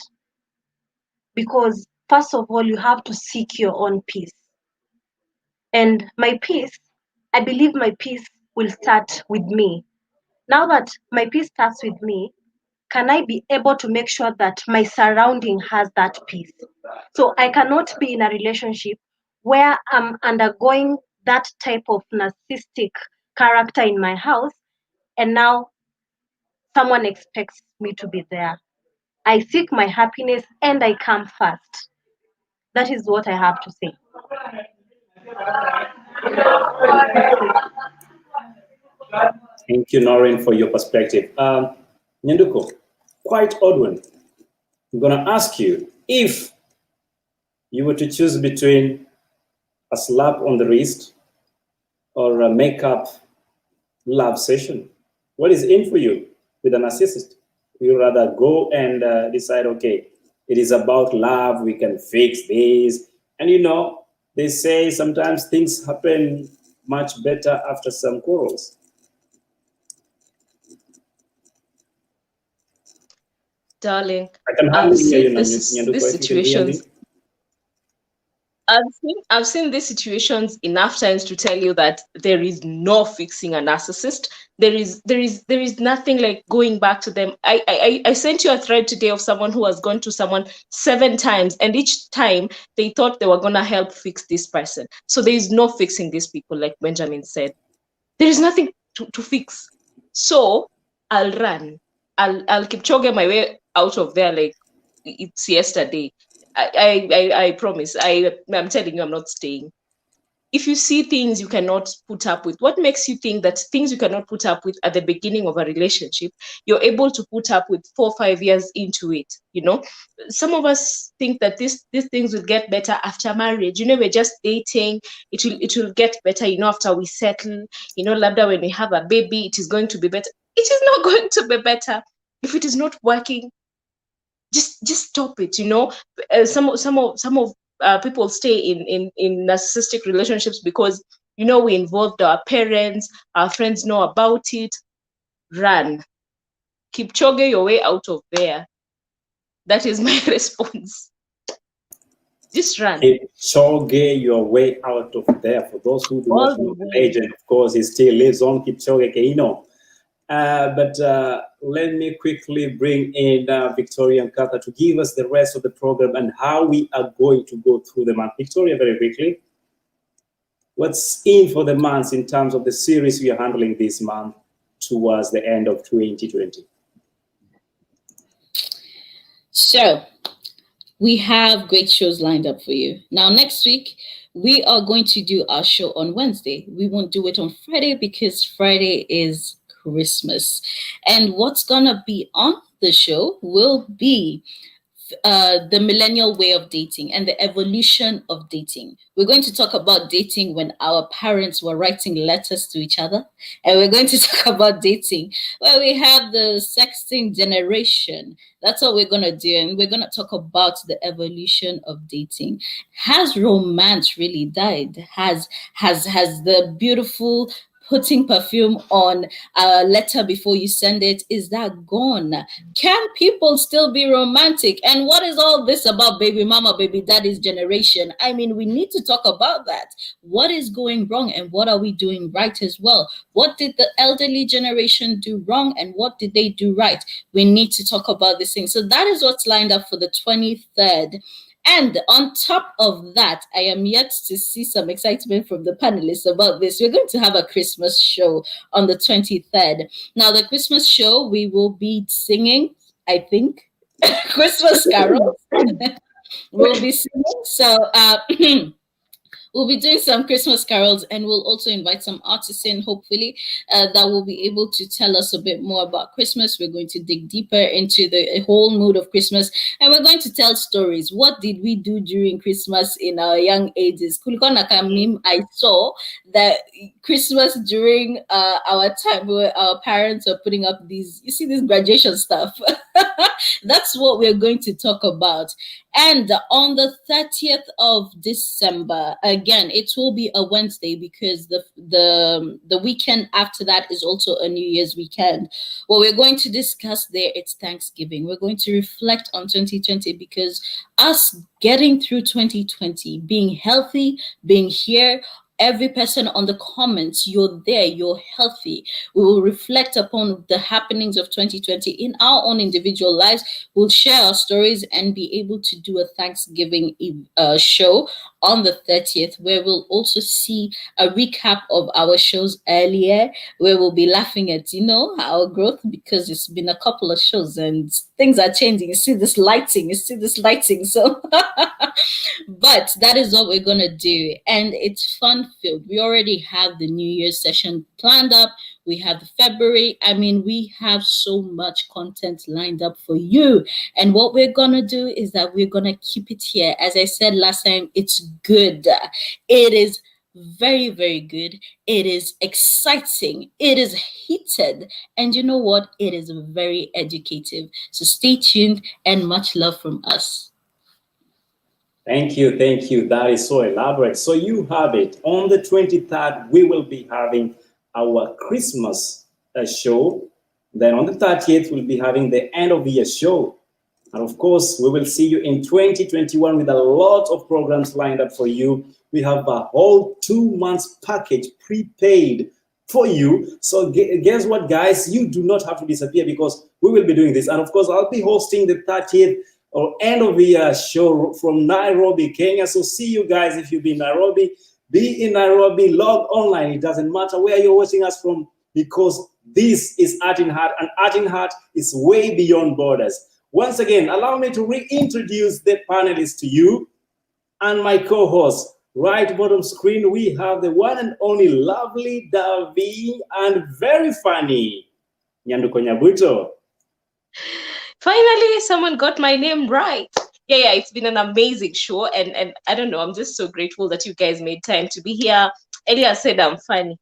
Speaker 4: Because first of all, you have to seek your own peace. And my peace, I believe my peace will start with me. Now that my peace starts with me, can I be able to make sure that my surrounding has that peace? So I cannot be in a relationship where I'm undergoing that type of narcissistic character in my house, and now someone expects me to be there. I seek my happiness and I come first. That is what I have to say.
Speaker 1: Thank you, Noreen, for your perspective. Nyanduko, quite odd one. I'm going to ask you, if you were to choose between a slap on the wrist or a makeup love session, what is in for you with a narcissist? You rather go and decide, okay, it is about love, we can fix this. And you know, they say sometimes things happen much better after some quarrels.
Speaker 5: darling,
Speaker 1: I can
Speaker 5: I've
Speaker 1: hardly hear you
Speaker 5: seen
Speaker 1: now,
Speaker 5: this
Speaker 1: Nyanduko,
Speaker 5: these
Speaker 1: if you can hear me.
Speaker 5: situations. I've seen these situations enough times to tell you that there is no fixing a narcissist. There is nothing like going back to them. I sent you a thread today of someone who has gone to someone 7 times, and each time they thought they were gonna help fix this person. So there is no fixing these people, like Benjamin said. There is nothing to fix. So I'll run. I'll keep chugging my way out of there like it's yesterday. I promise. I'm telling you, I'm not staying. If you see things you cannot put up with, what makes you think that things you cannot put up with at the beginning of a relationship, you're able to put up with 4 or 5 years into it? Some of us think that these things will get better after marriage. We're just dating. It will get better. After we settle. Labda when we have a baby, it is going to be better. It is not going to be better if it is not working. Just stop it. Some of people stay in narcissistic relationships because we involved our parents, our friends know about it. Run. Keep chugging your way out of there. That is my response. Just run
Speaker 1: Kipchoge your way out of there. For those who do
Speaker 5: all
Speaker 1: not
Speaker 5: the
Speaker 1: know the
Speaker 5: way.
Speaker 1: legend, of course, he still lives on, Kipchoge Keino. But let me quickly bring in Victoria and Katha to give us the rest of the program and how we are going to go through the month. Victoria, very quickly, what's in for the months in terms of the series we are handling this month towards the end of 2020?
Speaker 3: So we have great shows lined up for you. Now, next week, we are going to do our show on Wednesday. We won't do it on Friday because Friday is Christmas. And what's going to be on the show will be the millennial way of dating and the evolution of dating. We're going to talk about dating when our parents were writing letters to each other. And we're going to talk about dating where we have the sexting generation. That's what we're going to do. And we're going to talk about the evolution of dating. Has romance really died? Has the beautiful putting perfume on a letter before you send it, is that gone? Can people still be romantic? And what is all this about baby mama, baby daddy's generation? I mean, we need to talk about that. What is going wrong and what are we doing right as well? What did the elderly generation do wrong and what did they do right? We need to talk about this thing. So that is what's lined up for the 23rd. And on top of that, I am yet to see some excitement from the panelists about this. We're going to have a Christmas show on the 23rd. Now, the Christmas show, we will be singing, I think, Christmas carols. We'll be singing. So, we'll be doing some Christmas carols and we'll also invite some artists in, hopefully, that will be able to tell us a bit more about Christmas. We're going to dig deeper into the whole mood of Christmas and we're going to tell stories. What did we do during Christmas in our young ages? I saw that Christmas during our time where our parents are putting up these, you see, this graduation stuff. That's what we're going to talk about. And on the 30th of December, again, it will be a Wednesday because the weekend after that is also a New Year's weekend. What we're going to discuss there, it's Thanksgiving. We're going to reflect on 2020 because us getting through 2020, being healthy, being here, every person on the comments, you're there, you're healthy. We will reflect upon the happenings of 2020 in our own individual lives. We'll share our stories and be able to do a Thanksgiving show on the 30th, where we'll also see a recap of our shows earlier, where we'll be laughing at, our growth, because it's been a couple of shows and things are changing. You see this lighting. So, but that is what we're going to do. And it's fun-filled. We already have the New Year's session planned up. We have the February. I mean, we have so much content lined up for you. And what we're going to do is that we're going to keep it here. As I said last time, it's good. It is very, very good. It is exciting. It is heated. And you know what? It is very educative. So stay tuned and much love from us.
Speaker 1: Thank you. That is so elaborate. So you have it. On the 23rd, we will be having our Christmas show. Then on the 30th, we'll be having the end of the year show. And of course, we will see you in 2021 with a lot of programs lined up for you. We have a whole 2 months package prepaid for you. So guess what, guys? You do not have to disappear because we will be doing this. And of course, I'll be hosting the 30th or end of the year show from Nairobi, Kenya. So see you guys if you be in Nairobi. Be in Nairobi, log online. It doesn't matter where you're watching us from because this is Art in Heart, and Art in Heart is way beyond borders. Once again, allow me to reintroduce the panelists to you and my co-host. Right bottom screen, we have the one and only lovely Davi and very funny Nyanduko Nyabuto.
Speaker 5: Finally, someone got my name right. Yeah, it's been an amazing show, and I don't know, I'm just so grateful that you guys made time to be here. Elia said I'm funny.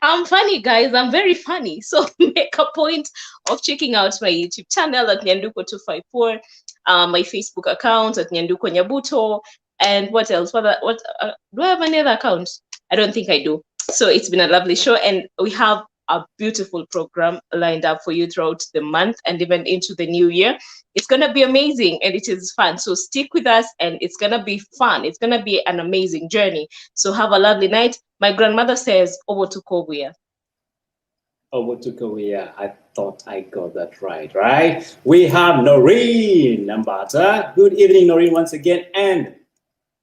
Speaker 5: I'm funny, guys. I'm very funny. So make a point of checking out my YouTube channel at Nyanduko254, my Facebook account at Nyanduko Nyabuto, and what else? Do I have any other account? I don't think I do. So it's been a lovely show, and we have a beautiful program lined up for you throughout the month and even into the new year. It's going to be amazing and it is fun. So stick with us and it's going to be fun. It's going to be an amazing journey. So have a lovely night. My grandmother says, Obo to Kobuya.
Speaker 1: Obo to Kobuya. I thought I got that right? We have Noreen Nambata. Good evening, Noreen, once again. And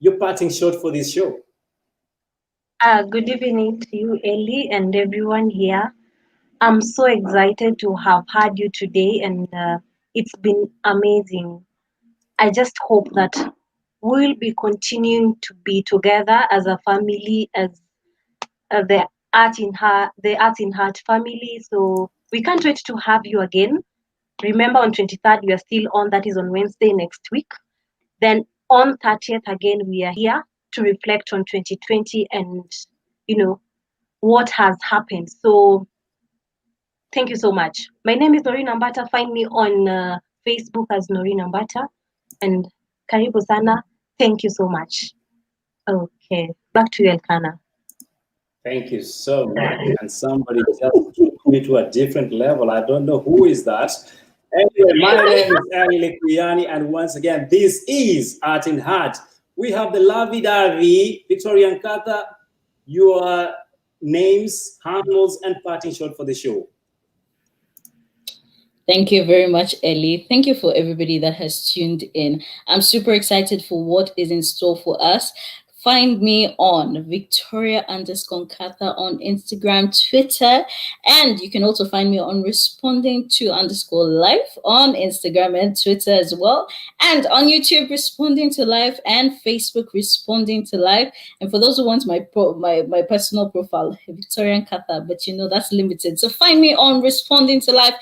Speaker 1: your parting shot for this show.
Speaker 4: Good evening to you, Ellie, and everyone here. I'm so excited to have had you today, and it's been amazing. I just hope that we'll be continuing to be together as a family, as the Art in Heart family. So we can't wait to have you again. Remember, on 23rd we are still on. That is on Wednesday next week. Then on 30th again we are here to reflect on 2020 and what has happened. So thank you so much. My name is Noreen Ambata. Find me on Facebook as Noreen Ambata. And karibu sana. Thank you so much. Okay, back to you, Elkana.
Speaker 1: Thank you so much. And somebody just took me to a different level. I don't know who is that. Anyway, my name is Ali Lekuyani, and once again, this is Art in Heart. We have the lovey-dovey Victorian Kata. Your names, handles, and parting shot for the show.
Speaker 3: Thank you very much, Ellie. Thank you for everybody that has tuned in. I'm super excited for what is in store for us. Find me on Victoria_Katha on Instagram, Twitter, and you can also find me on responding_to_life on Instagram and Twitter as well, and on YouTube, Responding to Life, and Facebook, Responding to Life. And for those who want my personal profile, Victorian Katha, but that's limited. So find me on Responding to Life,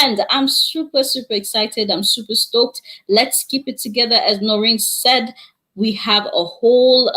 Speaker 3: and I'm super excited. I'm super stoked. Let's keep it together, as Noreen said. We have a whole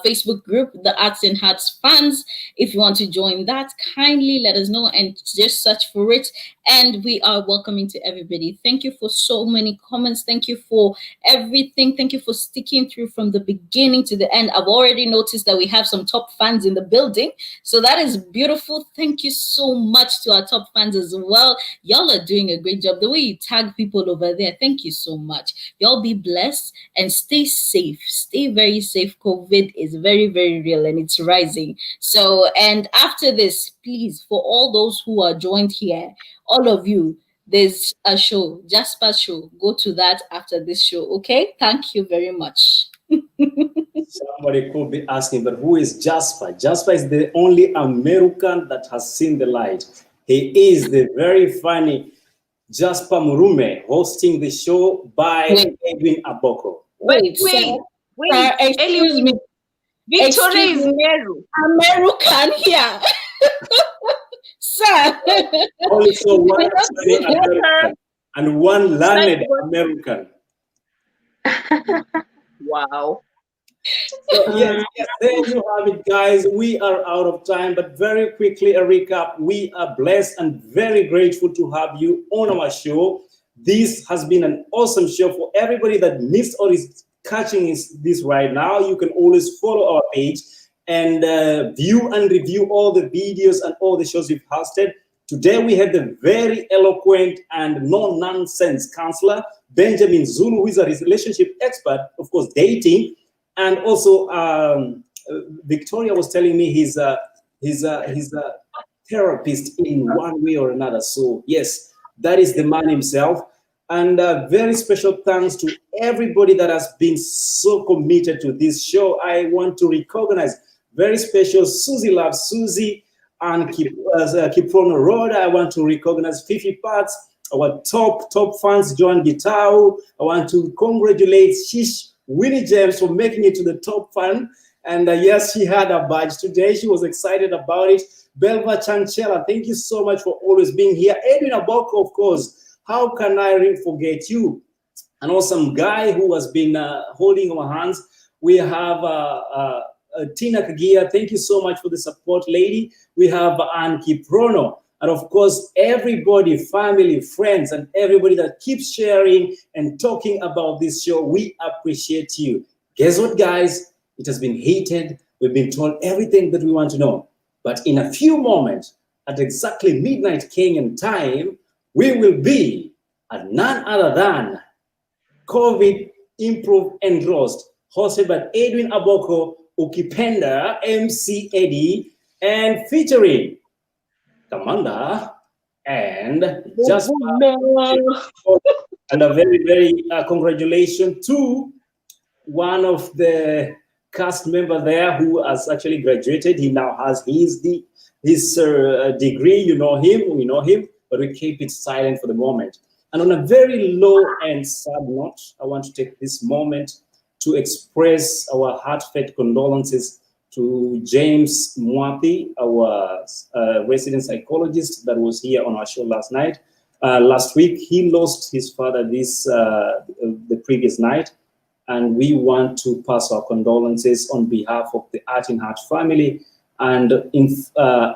Speaker 3: Facebook group, the Arts in Hearts fans. If you want to join that, kindly let us know and just search for it. And we are welcoming to everybody. Thank you for so many comments. Thank you for everything. Thank you for sticking through from the beginning to the end. I've already noticed that we have some top fans in the building. So that is beautiful. Thank you so much to our top fans as well. Y'all are doing a great job. The way you tag people over there, thank you so much. Y'all be blessed and stay safe. Stay very safe. COVID is very real and it's rising. So, and after this, please, for all those who are joined here, all of you, there's a show, Jasper's show. Go to that after this show, okay? Thank you very much.
Speaker 1: Somebody could be asking, but who is Jasper? Jasper is the only American that has seen the light. He is the very funny Jasper Murume, hosting the show by Edwin Aboko.
Speaker 5: Wait,
Speaker 3: excuse me.
Speaker 5: Victoria is
Speaker 3: American here. Sir.
Speaker 1: Also one American and one learned American.
Speaker 5: Wow.
Speaker 1: So yes, there you have it, guys. We are out of time, but very quickly, a recap. We are blessed and very grateful to have you on our show. This has been an awesome show. For everybody that missed or is catching this right now, you can always follow our page and view and review all the videos and all the shows we've hosted Today we have the very eloquent and no-nonsense counselor, Benjamin Zulu, who is a relationship expert, of course, dating, and also Victoria was telling me he's a therapist in one way or another. So yes, that is the man himself. And very special thanks to everybody that has been so committed to this show. I want to recognize very special Susie Love, Susie, and Kiprono Road. I want to recognize Fifi Parts, our top fans, Joan Gitau. I want to congratulate Shish Winnie James for making it to the top fan. And yes, she had a badge today. She was excited about it. Belva Chanchela, thank you so much for always being here. Edwin Aboko, of course. How can I really forget you? An awesome guy who has been holding our hands. We have Tina Kagia. Thank you so much for the support, lady. We have Ann Kiprono. And of course, everybody, family, friends, and everybody that keeps sharing and talking about this show, we appreciate you. Guess what, guys? It has been heated. We've been told everything that we want to know. But in a few moments, at exactly midnight Kenyan time, we will be at none other than COVID Improve and Roast, hosted by Edwin Aboko, Ukipenda, MC Eddie, and featuring Kamanda and just and a very congratulations to one of the cast member there who has actually graduated. He now has his degree. You know him, we know him, but we keep it silent for the moment. And on a very low and sad note, I want to take this moment to express our heartfelt condolences to James Mwapi, our resident psychologist that was here on our show last week. He lost his father the previous night, and we want to pass our condolences on behalf of the Art in Heart family and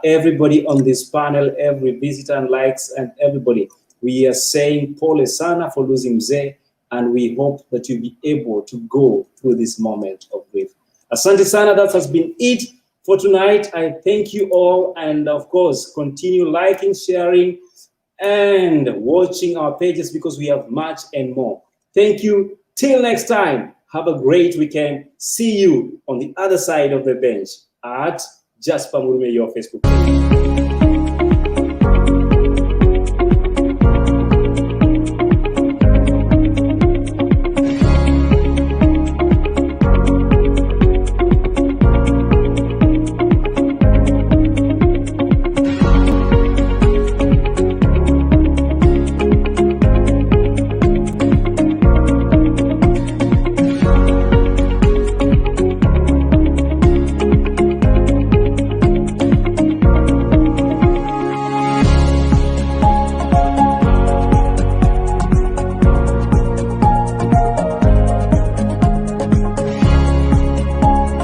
Speaker 1: everybody on this panel, every visitor and likes, and everybody. We are saying Pole Sana for losing Mzee, and we hope that you'll be able to go through this moment of grief. Asante Sana, that has been it for tonight. I thank you all, and of course, continue liking, sharing, and watching our pages because we have much and more. Thank you. Till next time, have a great weekend. See you on the other side of the bench at Jasper Murume, your Facebook page.